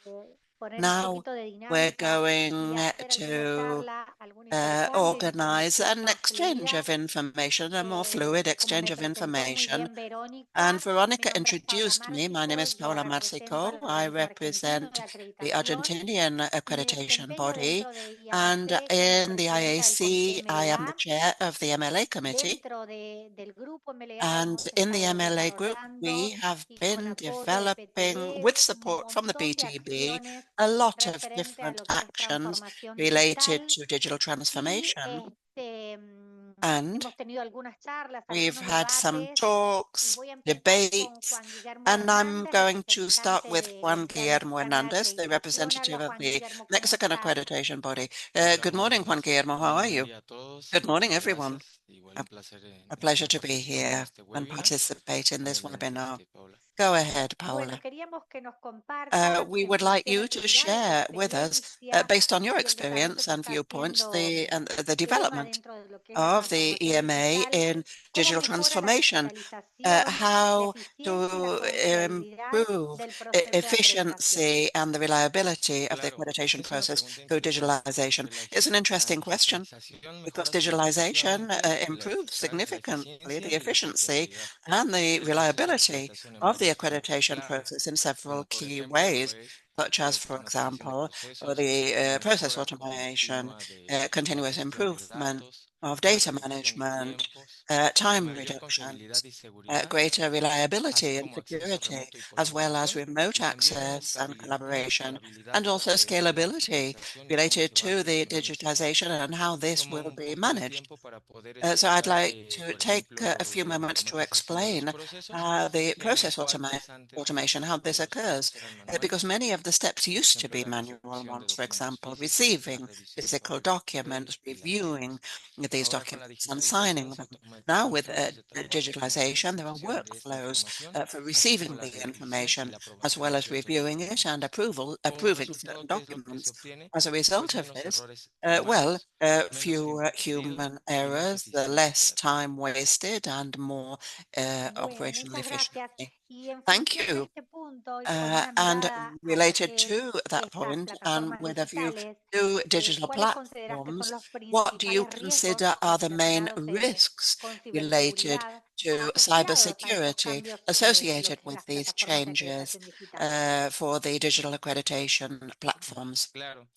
poner un
Now
poquito de
we're
dinámica y
going
hacer alguna
to
charla, alguna intercambio de
organize
información
an
con
exchange
fluidez.
of information, a more fluid
Como me
exchange of
presentó muy
information.
bien
And
Verónica, mi
Veronica
nombre es Paula
introduced me. My name
Márcico,
is
yo
Paula
represento
Marsico.
al
I
organismo argentino de
represent the
acreditación
Argentinian
y mi
accreditation
desempeño
body.
dentro de
And
IAAC como
in the
presidenta del comité
IAC, I am the
MLA.
chair of the MLA committee.
Dentro del grupo MLA
And
hemos
in the
estado
MLA group,
desarrollando
we have
y con
been
apoyo de
developing,
PTB
with
un
support from the
montón de
PTB,
acciones
a lot of
referente a
different
lo que es
actions
transformación
related
digital
to digital
y
transformation.
este,
And
hemos tenido algunas charlas,
we've
algunos
had some
debates y
talks,
voy a empezar con
debates,
Juan Guillermo
and I'm
Hernández,
going to start
representante
with
de la
Juan
entidad
Guillermo
mexicana de
Hernandez, the
acreditación.
representative
Habla
of
Juan
the
Guillermo, ¿cómo
Mexican
estás?
accreditation body.
Hola,
Good
buenos
morning, Juan
días.
Guillermo. How are
Buen
you?
día a todos.
Good morning,
Muchas
everyone.
gracias. Igual
A,
un placer
a
estar
pleasure to be
participando en
here
este
and
webinar.
participate in this
Adelante,
webinar.
Paula.
Go ahead,
Bueno,
Paula.
queríamos que nos compartas
We
en
would like
función
you
de tu
to
mirada, tu
share with us,
experiencia
based on your
y el desarrollo
experience
que
and
está
viewpoints,
haciendo
the
EMA
development
dentro de lo que es la
of the
transformación
EMA
digital,
in
cómo
digital
mejora la
transformation,
digitalización, la
how
eficiencia y la
to
confiabilidad
improve
del proceso de acreditación.
efficiency and the reliability of the
Claro,
accreditation
es una
process
pregunta
through
interesante
digitalization.
porque
It's an
la
interesting question
digitalización
because
mejora
digitalization
significativamente
improves
la
significantly
eficiencia
the
y la
efficiency
confiabilidad
and the
del proceso de
reliability
acreditación en
of the
varios puntos
accreditation
clave,
process in several
como por
key
ejemplo,
ways,
pues,
such
la
as, for
automatización de
example,
procesos,
the
la
process
mejora
automation,
continua de la
continuous
gestión de
improvement
datos,
of
la
data
reducción de
management,
tiempos,
time
mayor confiabilidad
reductions,
y seguridad,
greater
así
reliability and
como acceso
security,
remoto y
as well as
colaboración,
remote
y también
access and collaboration,
escalabilidad
and also
de la
scalability
digitalización y cómo
related
se va a
to the
gestionar esto.
digitization and how this
Tomo
will
un
be
poco de
managed.
tiempo para poder
So I'd
explicar,
like to
por
take
ejemplo,
a few
la
moments to
automatización de los
explain
procesos,
the
en el
process
cual pues antes
automation, how this
los
occurs,
pasos eran
because
manuales,
many of the steps
por
used to
ejemplo,
be
la
manual
recepción de
ones, for
documentos
example,
físicos, la
receiving
revisión
physical
por papel
documents,
y la
reviewing
impresión.
these
Ahora con la
documents and signing
digitalización se
them. Now
automatizan
with
flujos de trabajo como la
digitalization, there are
restitución de esta
workflows
información,
for
así como
receiving
la
the
revisión y
information
la
as
aprobación
well
de
as
ciertos
reviewing it and
documentos. Como
approving certain
resultado, ¿qué es lo que se
documents.
obtiene?
As a
Pues
result of
menos
this,
errores
well,
humanos, menos
fewer
tiempo perdido
human
y más
errors, the
eficiencia
less
operativa.
time wasted, and more
Bueno,
operational
muchas gracias.
efficiency.
Y en
Thank
función de
you.
este punto y con una
And
mirada a lo
related
que es
to that
estas
point, and
plataformas
with a view
digitales,
to digital
¿cuáles consideras que son
platforms,
los
what do you
principales riesgos
consider are the main
relacionados
risks
con
related
ciberseguridad
to
asociados a estos
cybersecurity
cambios de lo
associated
que es
with
las
these
plataformas de
changes
acreditación digital?
for the digital accreditation platforms?
Claro.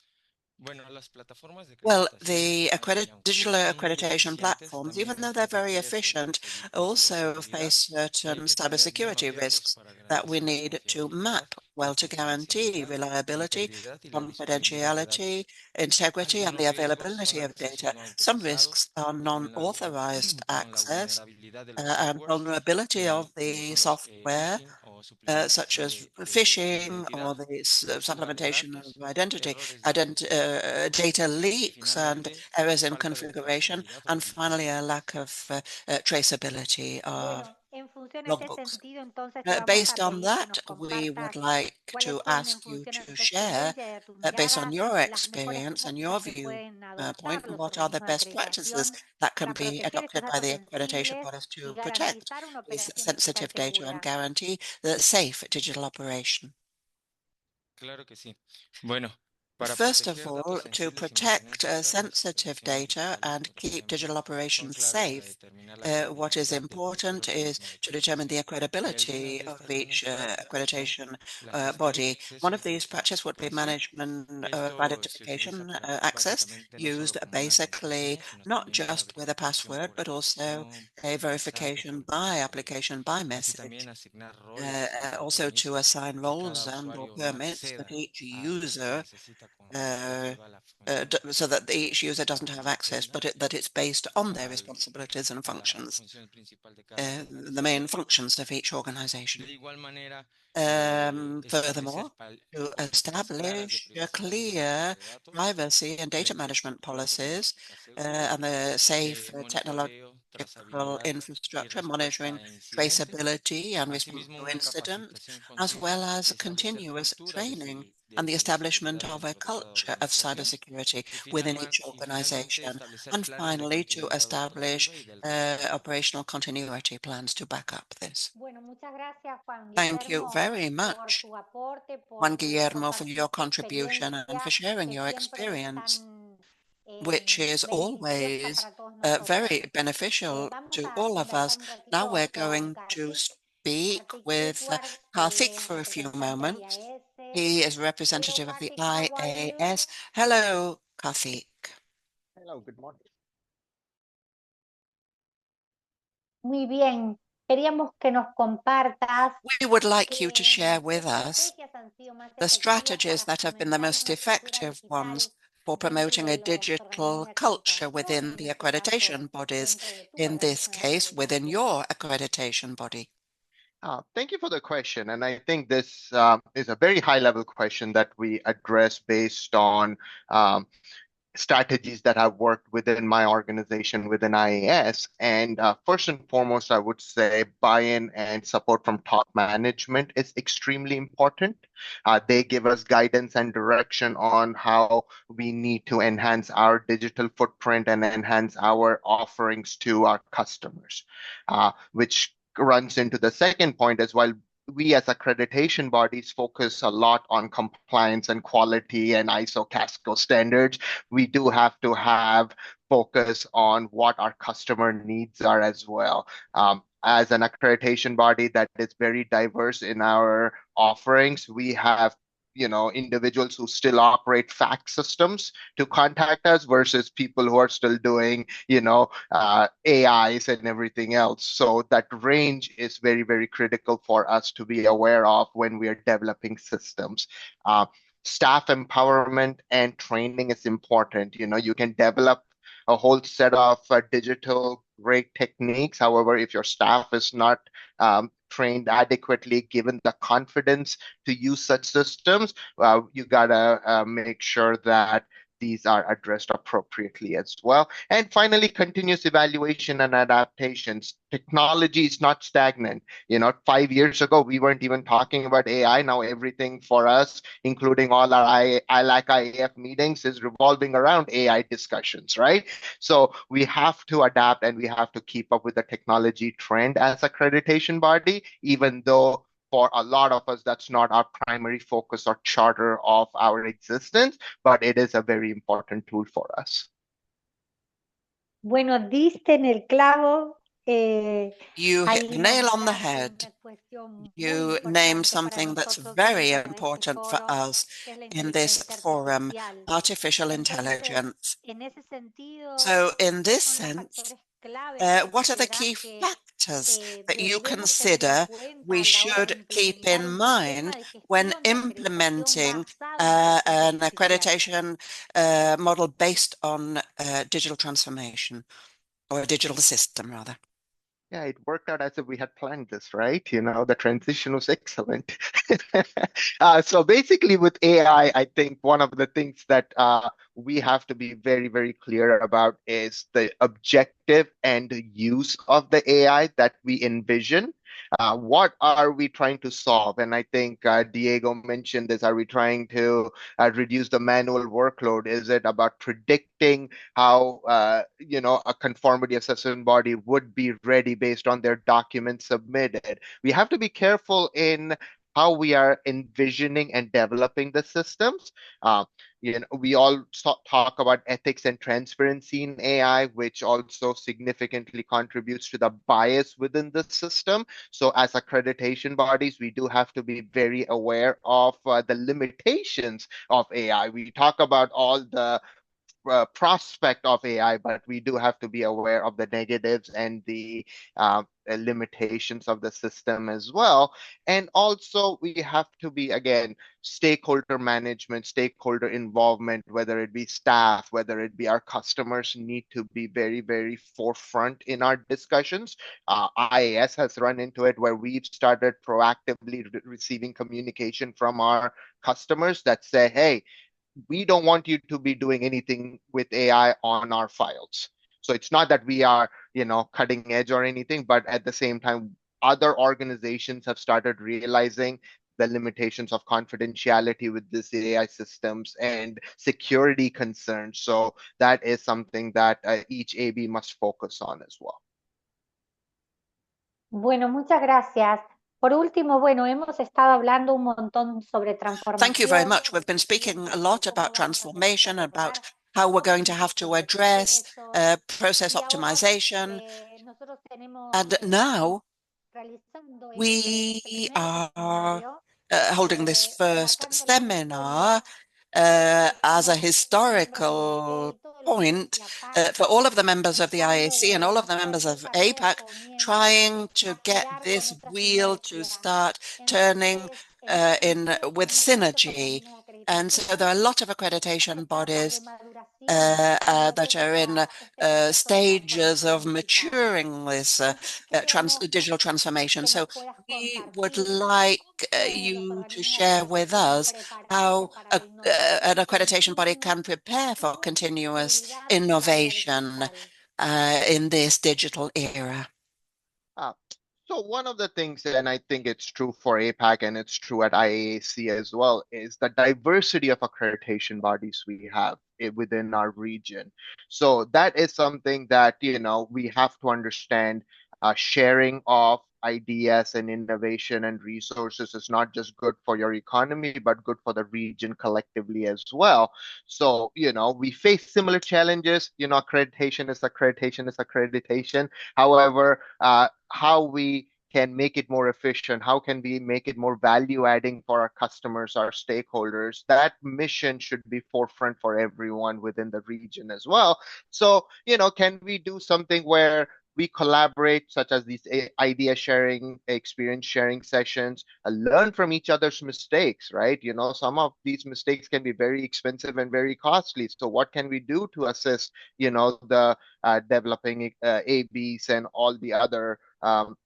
Bueno, las plataformas de
Well,
acreditación,
the
aunque
digital
son muy
accreditation
eficientes,
platforms,
también
even though they're
enfrentan
very
riesgos
efficient,
de
also
ciberseguridad.
face
Hay
certain
que tener
cybersecurity
negociados
risks
para
that we
garantizar la
need to
confiabilidad,
map
la
well to guarantee
confidencialidad, la
reliability,
integridad y la disponibilidad de
confidentiality,
datos.
integrity, and the
Algunos riesgos son
availability of
accesos
data.
no
Some risks
autorizados,
are
con
non-authorized
con la
access
vulnerabilidad de los
and
softwares,
vulnerability of
como
the
son los
software
phishing o
such
suplementación
as
de
phishing
identidad,
or the
fuga de
supplementation of
datos,
identity,
errores de configuración
data
y
leaks and
finalmente
errors in
falta de
configuration,
trazabilidad o
and finally a
verificación.
lack of traceability of
Bueno, en función de este
logbooks.
sentido, entonces te vamos
Based
a
on
pedir que
that,
nos
we would
compartas
like
cuáles
to
son, en
ask you
función de
to
tu
share,
experiencia y de tu
based on
mirada,
your
las mejores
experience and your
prácticas que
view
pueden
point,
adoptar los
what are the
organismos de
best practices
acreditación
that can
para
be
proteger estos
adopted by
datos
the accreditation
sensibles
bodies
y
to protect
garantizar una
these
operación digital
sensitive data and
segura.
guarantee the safe digital operation?
Claro que sí. Bueno.
First of all, to protect sensitive data and keep digital operations safe, what is important is to determine the credibility of each accreditation body. One of these practices would be management of identification access, used basically not just with a password, but also a verification by application by message. Also to assign roles and or permits that each user so that each user doesn't have access, but that it's based on their responsibilities and functions, the main functions of each organization. Furthermore, to establish clear privacy and data management policies and the safe technological infrastructure, monitoring traceability and response to incidents, as well as continuous training and the establishment of a culture of cybersecurity within each organization, and finally to establish operational continuity plans to back up this. Thank you very much, Juan Guillermo, for your contribution and for sharing your experience, which is always very beneficial to all of us. Now we're going to speak with Karthik for a few moments. He is representative of the IAAS. Hello, Karthik.
Hello, good morning.
Muy bien. Queríamos que nos compartas
We would like you to share with us the strategies that have been the most effective ones for promoting a digital culture within the accreditation bodies, in this case, within your accreditation body.
Thank you for the question. And I think this is a very high level question that we address based on strategies that have worked within my organization within IAS. And first and foremost, I would say buy-in and support from top management is extremely important. They give us guidance and direction on how we need to enhance our digital footprint and enhance our offerings to our customers, which runs into the second point as well. We as accreditation bodies focus a lot on compliance and quality and ISO Casco standards. We do have to have focus on what our customer needs are as well. As an accreditation body that is very diverse in our offerings, we have individuals who still operate fax systems to contact us versus people who are still doing, AIs and everything else. So that range is very, very critical for us to be aware of when we are developing systems. Staff empowerment and training is important. You can develop a whole set of digital great techniques. However, if your staff is not trained adequately, given the confidence to use such systems, you gotta make sure that these are addressed appropriately as well. And finally, continuous evaluation and adaptations. Technology is not stagnant. 5 years ago, we weren't even talking about AI. Now everything for us, including all our ILAC IAF meetings, is revolving around AI discussions, right? So we have to adapt and we have to keep up with the technology trend as accreditation body, even though for a lot of us, that's not our primary focus or charter of our existence, but it is a very important tool for us.
Bueno, diste en el clavo.
You hit the nail on the head. You named something that's very important for us in this forum, artificial intelligence. So in this sense, what are the key factors that you consider we should keep in mind when implementing an accreditation model based on digital transformation, or a digital system, rather?
Yeah, it worked out as if we had planned this, right? The transition was excellent. So basically with AI, I think one of the things that we have to be very, very clear about is the objective and use of the AI that we envision. What are we trying to solve? And I think Diego mentioned this. Are we trying to reduce the manual workload? Is it about predicting how a conformity assessment body would be ready based on their documents submitted? We have to be careful in how we are envisioning and developing the systems. We all talk about ethics and transparency in AI, which also significantly contributes to the bias within the system. So as accreditation bodies, we do have to be very aware of the limitations of AI. We talk about all the prospect of AI, but we do have to be aware of the negatives and the limitations of the system as well. And also, we have to be, again, stakeholder management, stakeholder involvement, whether it be staff, whether it be our customers, need to be very, very forefront in our discussions. IAS has run into it where we've started proactively receiving communication from our customers that say, hey, we don't want you to be doing anything with AI on our files. So it's not that we are, cutting edge or anything, but at the same time, other organizations have started realizing the limitations of confidentiality with these AI systems and security concerns. So that is something that each AB must focus on as well.
Bueno, muchas gracias. Por último, bueno, hemos estado hablando un montón sobre
Thank you very
transformación,
much. We've been speaking a lot about transformation, about how we're going to have to address process optimization. And now we are holding this first seminar as a historical point for all of the members of the IAC and all of the members of APAC, trying to get this wheel to start turning with synergy. And so there are a lot of accreditation bodies that are in stages of maturing this digital transformation. So we would like you to share with us how an accreditation body can prepare for continuous innovation in this digital era.
So one of the things, and I think it's true for APAC and it's true at IAAC as well, is the diversity of accreditation bodies we have within our region. So that is something that, we have to understand. Sharing of ideas and innovation and resources is not just good for your economy, but good for the region collectively as well. So, we face similar challenges. Accreditation is accreditation is accreditation. However, how we can make it more efficient, how can we make it more value adding for our customers, our stakeholders, that mission should be forefront for everyone within the region as well. So, can we do something where we collaborate, such as these idea sharing, experience sharing sessions, learn from each other's mistakes, right? Some of these mistakes can be very expensive and very costly. So what can we do to assist, the developing ABs and all the other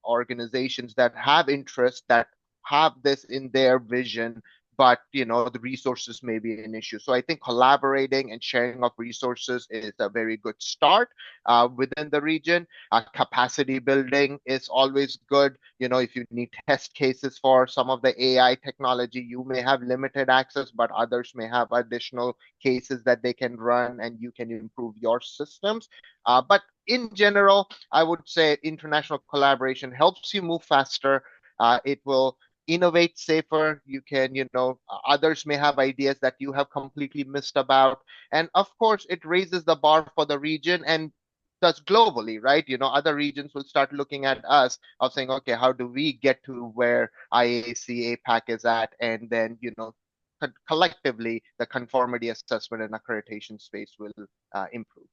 organizations that have interest, that have this in their vision, but the resources may be an issue. So I think collaborating and sharing of resources is a very good start within the region. Capacity building is always good. If you need test cases for some of the AI technology, you may have limited access, but others may have additional cases that they can run and you can improve your systems. But in general, I would say international collaboration helps you move faster. It will innovate safer. You can, others may have ideas that you have completely missed about. And of course, it raises the bar for the region and thus globally, right? Other regions will start looking at us of saying, okay, how do we get to where IAC, APAC is at? And then, collectively, the conformity assessment and accreditation space will improve.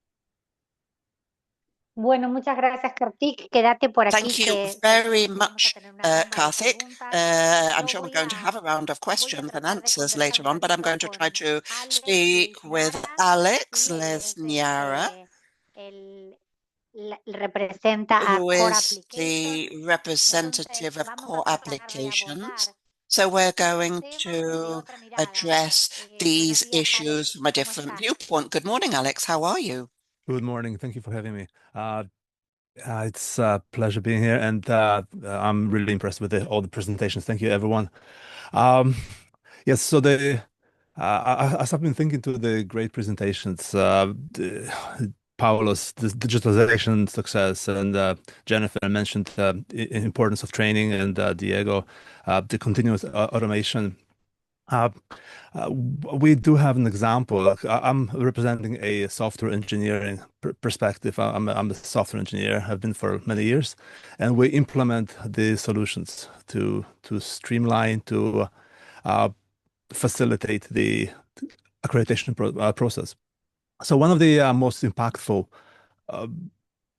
Bueno, muchas gracias, Kartik. Quédate por aquí.
Thank you very much, Karthik. I'm sure we're going to have a round of questions and answers later on, but I'm going to try to speak with Alex Lesniara, who is the representative of core applications. So we're going to address these issues from a different viewpoint. Good morning, Alex. How are you?
Good morning. Thank you for having me. It's a pleasure being here, and I'm really impressed with all the presentations. Thank you, everyone. Yes, so as I've been thinking to the great presentations, Paolo's digitalization success, and Jennifer mentioned the importance of training, and Diego, the continuous automation. We do have an example. Like, I'm representing a software engineering perspective. I'm a software engineer, have been for many years, and we implement the solutions to streamline, to facilitate the accreditation process. So one of the most impactful uh,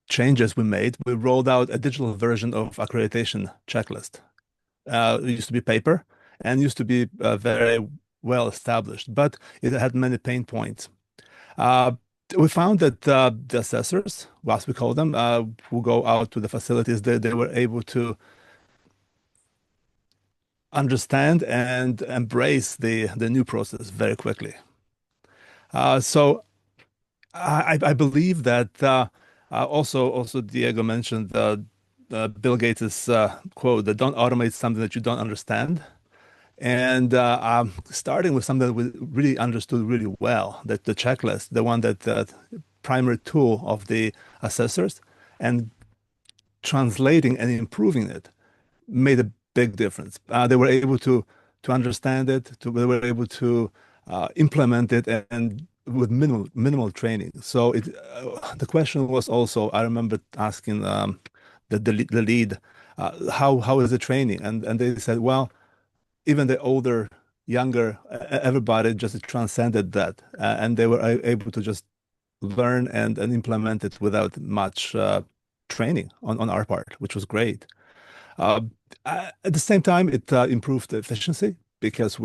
changes we made, we rolled out a digital version of accreditation checklist. It used to be paper and used to be very well established, but it had many pain points. We found that the assessors, as we call them, who go out to the facilities, they were able to understand and embrace the new process very quickly. So I believe that also Diego mentioned Bill Gates' quote that don't automate something that you don't understand. And starting with something that we really understood really well, that the checklist, the one that primary tool of the assessors, and translating and improving it made a big difference. They were able to understand it, they were able to implement it, and with minimal training. So the question was also, I remember asking the lead, how is the training? And they said, well, even the older, younger, everybody just transcended that, and they were able to just learn and implement it without much training on our part, which was great. At the same time, it improved the efficiency because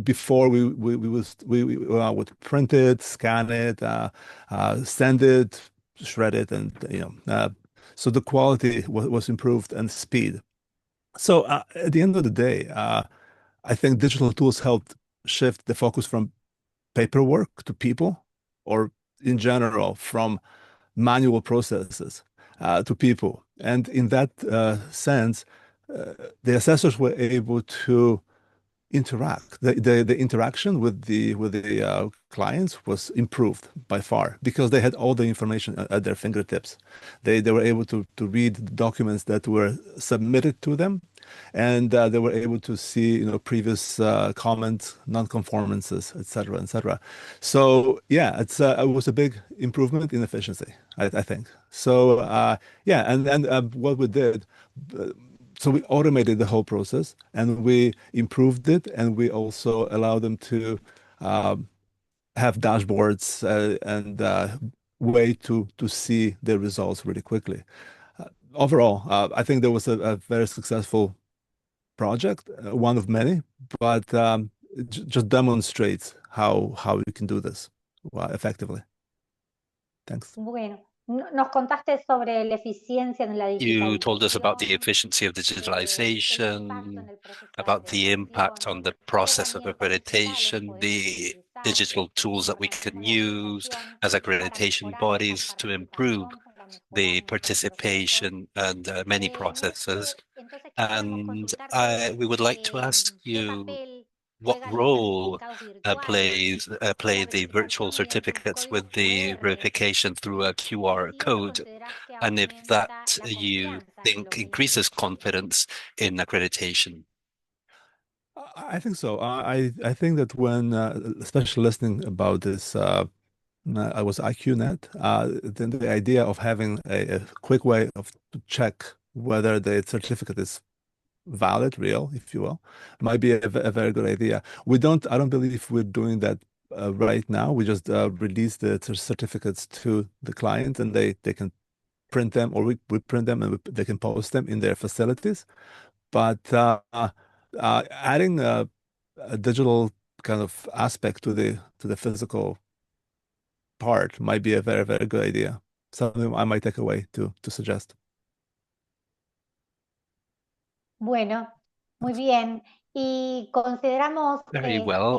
before we would print it, scan it, send it, shred it, and so the quality was improved and speed. So at the end of the day, I think digital tools helped shift the focus from paperwork to people, or in general, from manual processes to people. And in that sense, the assessors were able to interact. The interaction with the clients was improved by far because they had all the information at their fingertips. They were able to read the documents that were submitted to them, and they were able to see previous comments, non-conformances, etc., etc. So yeah, it was a big improvement in efficiency, I think. So yeah, and what we did. So we automated the whole process and we improved it, and we also allowed them to have dashboards and way to see the results really quickly. Overall, I think there was a very successful project, one of many, but it just demonstrates how you can do this effectively. Thanks.
Bueno, nos contaste sobre la eficiencia en la
You told us about the
digitalización,
efficiency of
el impacto
digitalization,
en el proceso de
about the impact on
accreditación,
the
pero
process of
también cuáles rituales
accreditation,
podemos
the
utilizar
digital tools that we can
internamente en la
use
organización
as
para
accreditation
mejorar esa
bodies to improve
participación, para mejorar
the
nuestros procesos.
participation and many processes.
Entonces quisiéramos
And
consultarte
we would like to ask
qué
you
papel
what
juegan los
role
certificados virtuales,
play
la
the virtual
verificación mediante un
certificates
código
with the
QR,
verification through a
y
QR
si esto
code,
consideras que
and if that
aumenta la
you
confianza en lo
think
que es la
increases
accreditation.
confidence in accreditation.
I think so. I think that when, especially listening about this, I was IQNet. Then the idea of having a quick way to check whether the certificate is valid, real, if you will, might be a very good idea. I don't believe we're doing that right now. We just release the certificates to the client, and they can print them, or we print them, and they can post them in their facilities. But adding a digital kind of aspect to the physical part might be a very, very good idea. Something I might take away to suggest.
Bueno, muy bien. Y consideramos,
Very well.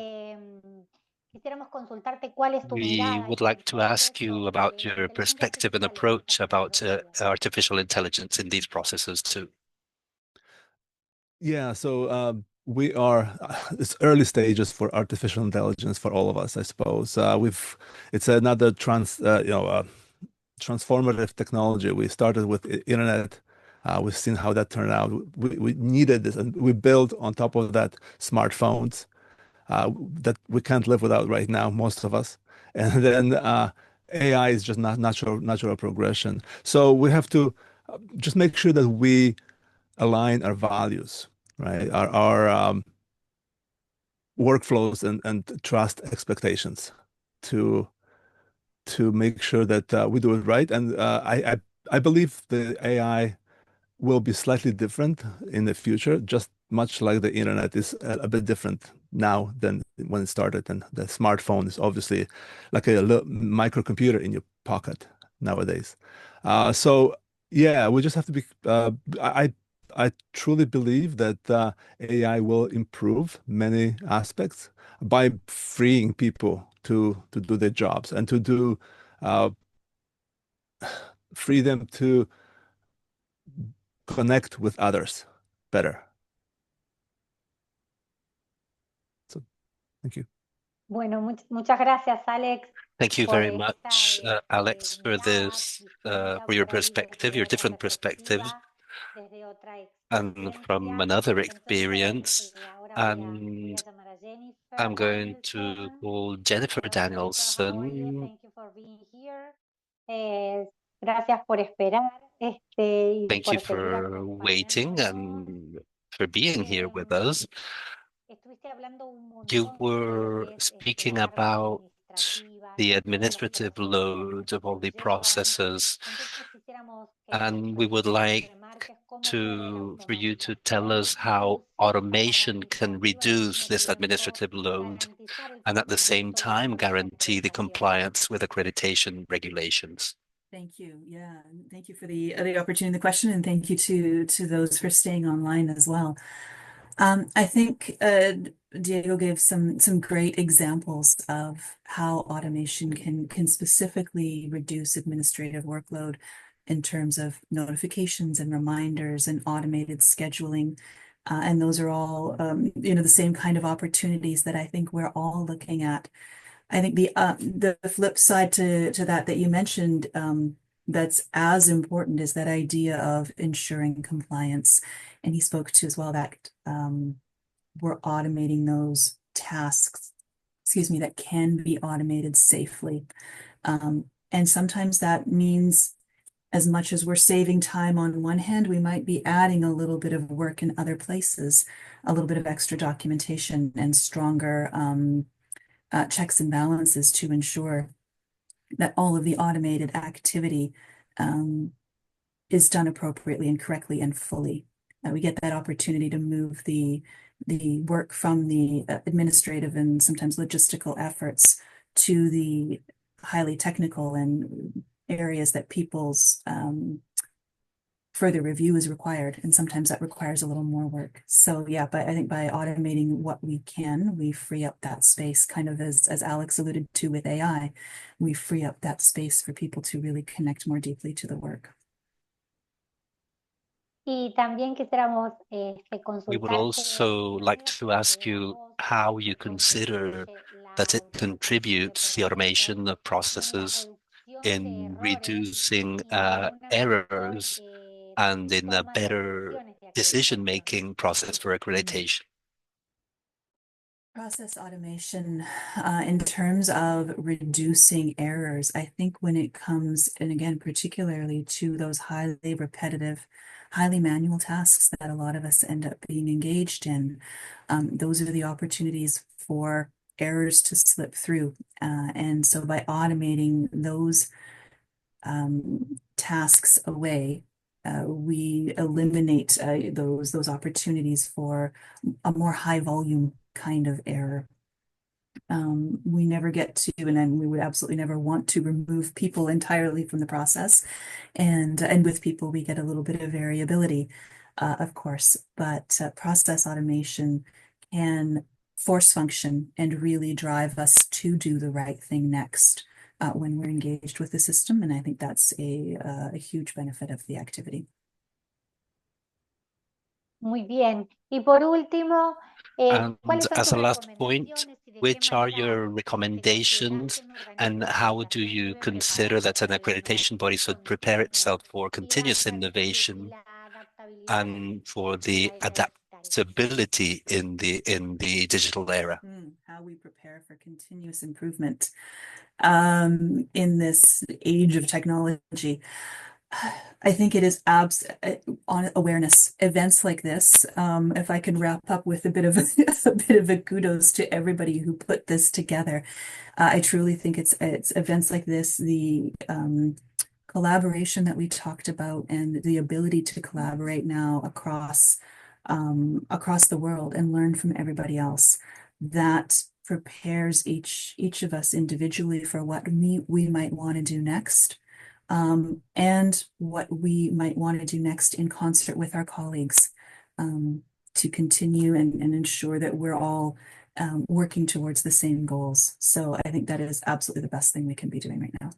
quisiéramos consultarte cuál es tu
We
mirada y
would
tu
like to ask
enfoque
you
sobre
about
la
your
inteligencia
perspective and
artificial en estas
approach about
tecnologías.
artificial intelligence in these processes too.
Yeah, so we are it's early stages for artificial intelligence for all of us, I suppose. It's another transformative technology. We started with internet. We've seen how that turned out. We needed this, and we built on top of that smartphones that we can't live without right now, most of us. And then AI is just not natural progression. So we have to just make sure that we align our values, right? Our workflows and trust expectations to make sure that we do it right. And I believe the AI will be slightly different in the future, just much like the internet is a bit different now than when it started. And the smartphone is obviously like a little microcomputer in your pocket nowadays. So yeah, we just have to be. I truly believe that AI will improve many aspects by freeing people to do their jobs and to do free them to connect with others better. So, thank you.
Bueno, muchas gracias, Alex.
Thank you
por
very
esta,
much, Alex, for this, for your perspective, your different perspectives,
desde otra
and from another experience.
ahora
And
llamar a Jennifer
I'm going to call Jennifer Danielson.
Thank you for being here. Gracias por esperar, y
Thank you
por seguir
for waiting and for being here with us.
Estuviste hablando un
You
montón
were speaking about the administrative load of all the processes, and we would like for you to tell us how automation can reduce this administrative load and at the same time guarantee the compliance with accreditation regulations.
Thank you. Yeah, and thank you for the opportunity, the question, and thank you to those for staying online as well. I think Diego gave some great examples of how automation can specifically reduce administrative workload in terms of notifications and reminders and automated scheduling. And those are all, the same kind of opportunities that I think we're all looking at. I think the flip side to that you mentioned, that's as important is that idea of ensuring compliance. And he spoke to as well that we're automating those tasks, that can be automated safely. And sometimes that means as much as we're saving time on one hand, we might be adding a little bit of work in other places, a little bit of extra documentation and stronger checks and balances to ensure that all of the automated activity is done appropriately and correctly and fully. We get that opportunity to move the work from the administrative and sometimes logistical efforts to the highly technical and areas that people's further review is required, and sometimes that requires a little more work. So yeah, but I think by automating what we can, we free up that space, kind of as Alex alluded to with AI, we free up that space for people to really connect more deeply to the work.
Y también quisiéramos
We would also like to ask you how you consider that it contributes the automation of processes in reducing errors and in a better decision-making process for accreditation.
Process automation, in terms of reducing errors, I think when it comes, and again, particularly to those highly repetitive, highly manual tasks that a lot of us end up being engaged in, those are the opportunities for errors to slip through. And so by automating those tasks away, we eliminate those opportunities for a more high volume kind of error. We never get to, and then we would absolutely never want to remove people entirely from the process. And with people, we get a little bit of variability, of course, but process automation can force function and really drive us to do the right thing next when we're engaged with the system. And I think that's a huge benefit of the activity.
Muy bien. Y por último,
And
¿cuáles son
as
tus
a last point,
recomendaciones y de qué
which are
manera
your recommendations
un
and
organismo de
how do
acreditación
you
debe
consider
prepararse
that an
para la nueva
accreditation body should prepare
condición
itself for
y la,
continuous
y
innovation
la adaptabilidad
and for
de
the
la era digital?
adaptability in the digital era?
How we prepare for continuous improvement in this age of technology. I think it is on awareness events like this. If I could wrap up with a bit of a bit of a kudos to everybody who put this together. I truly think it's events like this, the collaboration that we talked about, and the ability to collaborate now across the world and learn from everybody else, that prepares each of us individually for what we might want to do next, and what we might want to do next in concert with our colleagues, to continue and ensure that we're all working towards the same goals. So I think that is absolutely the best thing we can be doing right now.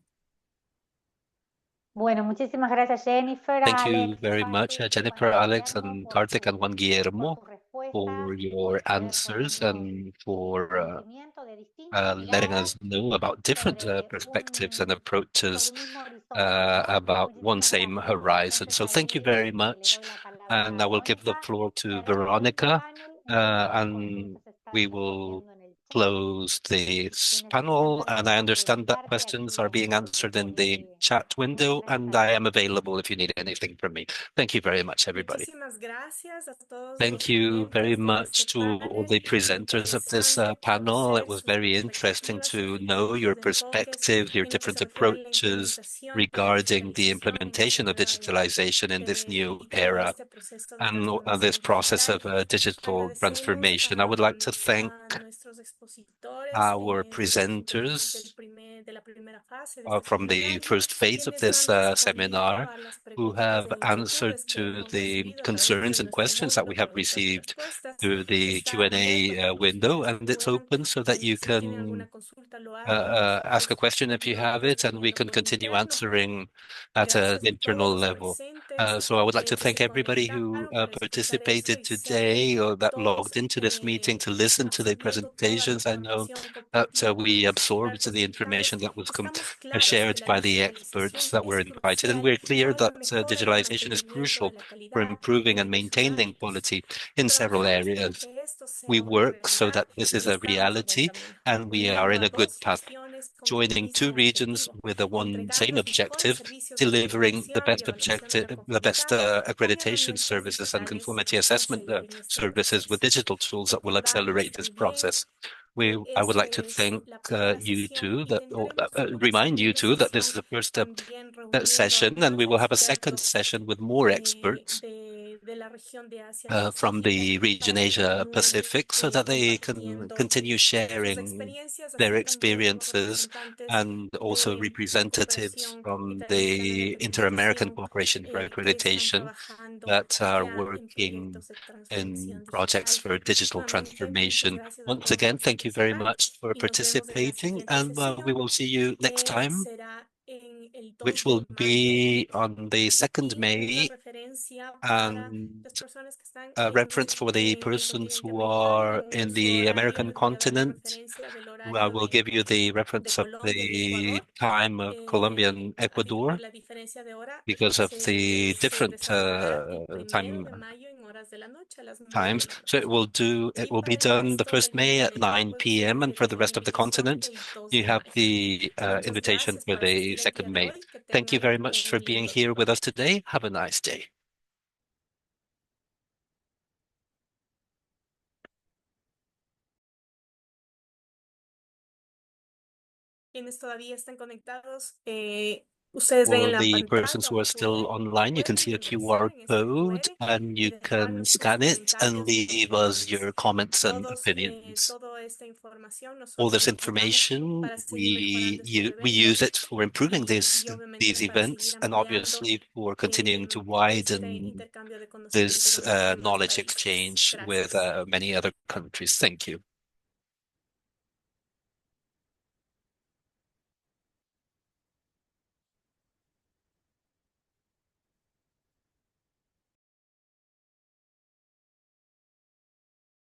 Bueno, muchísimas gracias, Jennifer,
Thank you
Alex,
very much,
Karthik y Juan
Jennifer, Alex,
Guillermo,
and Karthik and Juan
por
Guillermo
tus respuestas
for
y
your
por haber
answers
puesto
and for
conocimiento de distintas
letting
miradas
us know about different perspectives and approaches
sobre un mismo horizonte, ¿no?
about one
Muchísimas
same
gracias.
horizon.
Entonces
So thank you very
le
much.
doy la palabra
And
a
I will give the
Verónica.
floor to
Cerramos este
Veronica,
panel. Entiendo que las
and
consultas están
we will
respondiendo en el chat.
close this
Si necesitas
panel. And I understand that
reconectarte,
questions
aquí
are being
estoy
answered in the
disponible.
chat
Muchas
window,
gracias
and
a
I am
todos.
available if you need anything from me. Thank you very much, everybody.
Muchísimas gracias a todos los
Thank you very
ponentes de este
much to all
panel.
the presenters of this
Interesante
panel. It
conocer
was
sus
very interesting
perspectivas, sus
to know your
diferentes enfoques
perspectives, your
en el
different
desarrollo de la
approaches
implementación y la
regarding the
digitalización en esta
implementation of
nueva era
digitalization in this new
y todo
era
este proceso de
and this
transformación
process
digital.
of digital
Agradecemos
transformation. I would like to thank
a nuestros expositores
our
del
presenters
de la primera fase de esta
from the
actividad,
first phase of
quienes
this
han respondido
seminar,
a las
who
preguntas
have
e
answered
inquietudes que
to
hemos
the
recibido a través
concerns
de
and
nuestro
questions that
módulo,
we have
por nuestras
received
respuestas.
through the
Está abierto
Q&A
para que
window,
ustedes
and it's
puedan,
open so that you
si tienen
can
alguna consulta, lo hagan
ask a question if you have it, and we can
por
continue
interno.
answering at an
Gracias a todos
internal
los
level.
presentes
So I would like to
que
thank
se
everybody who
conectaron para escuchar esto
participated
y sé que
today or that
todos
logged into this meeting to listen to the
absorbiendo toda la
presentations. I know
información
that
compartida por
we
los
absorbed the
participantes.
information that was
Estamos claros que
shared
la
by the experts
digitalización
that were
es
invited, and
crucial
we're clear
para la
that
mejora del
digitalization is
mantenimiento de
crucial
la
for
calidad
improving
en
and
muchos
maintaining
ámbitos.
quality in several
Trabajamos para
areas.
que esto
We
sea una
work so
realidad
that this
y
is a
estamos en buen
reality,
camino,
and we are
uniendo
in
a
a good
dos
path,
regiones con el
joining two
mismo
regions
objetivo,
with a one
entregar
same
los mejores
objective,
servicios de
delivering the
certificación y
best
evaluación de la
objective, the best
conformidad con
accreditation
herramientas
services and
digitales
conformity
que
assessment
aceleren este
services with
proceso.
digital tools that will
Recordarles
accelerate this
también
process.
que
I would
esta
like to
es
thank
la primera
you
sesión
too
y
that
tendremos una
remind you
segunda
too that this
sesión
is the first
también reuniendo a
session, and we
más
will have a second
expertos
session with more experts
de la región de Asia
from
Pacífico
the region
para que
Asia
continúen
Pacific, so that they can
compartiendo
continue
sus
sharing
experiencias,
their
así también como
experiences,
representantes
and also
de la
representatives
Cooperación
from
Interamericana de
the Inter-American
Acreditación
Cooperation for
que están
Accreditation
trabajando
that are
ya en
working
proyectos de
in
transformación
projects
digital.
for digital
Nuevamente, muchas
transformation.
gracias a
Once
todos
again,
los
thank you very
participantes
much for
y nos vemos en la
participating,
siguiente
and we
sesión
will see you next
que
time,
será en el 2
which will
de mayo
be on the 2nd
y una
May,
referencia para
and
las personas que están
a
en
reference for the
el
persons
continente
who
americano.
are
En
in
su
the
horario
American
les voy a dar una
continent.
referencia del
I
horario
will give you the
de
reference of
Colombia y
the
Ecuador.
time of Colombia and
Por
Ecuador
la diferencia de hora
because of the
se
different
desarrollará el 1
time
de mayo en horas de la noche a las 9 de
times.
la
So
noche.
it
Y
will be
para el
done the
resto
1st
del
May at
del equipo
9
de ustedes
p.m. and
de
for the rest of the
digitalización
continent,
el 2
you
de
have
mayo.
the
Muchas
invitation
gracias
for
por
the
asistir el
2nd
día de
May.
hoy. Que
Thank you very
tengan
much for
un
being
lindo
here
día.
with us today. Have a nice day.
Quienes todavía están conectados, ustedes ven
For
en la
the persons
pantalla
who
un
are still online, you
QR,
can see a
pueden ingresar
QR
en este
code
QR
and
y
you can
dejarnos sus
scan it and
comentarios y
leave us
preguntas.
your comments and opinions.
Toda esta información
All
nosotros
this
la tomamos
information,
para seguir mejorando estos
we use
eventos
it for improving
y obviamente
these
para seguir
events, and
ampliando
obviously for continuing to
este
widen
intercambio de conocimiento
this
con nuestros
knowledge
países.
exchange with
Gracias.
many other countries. Thank you.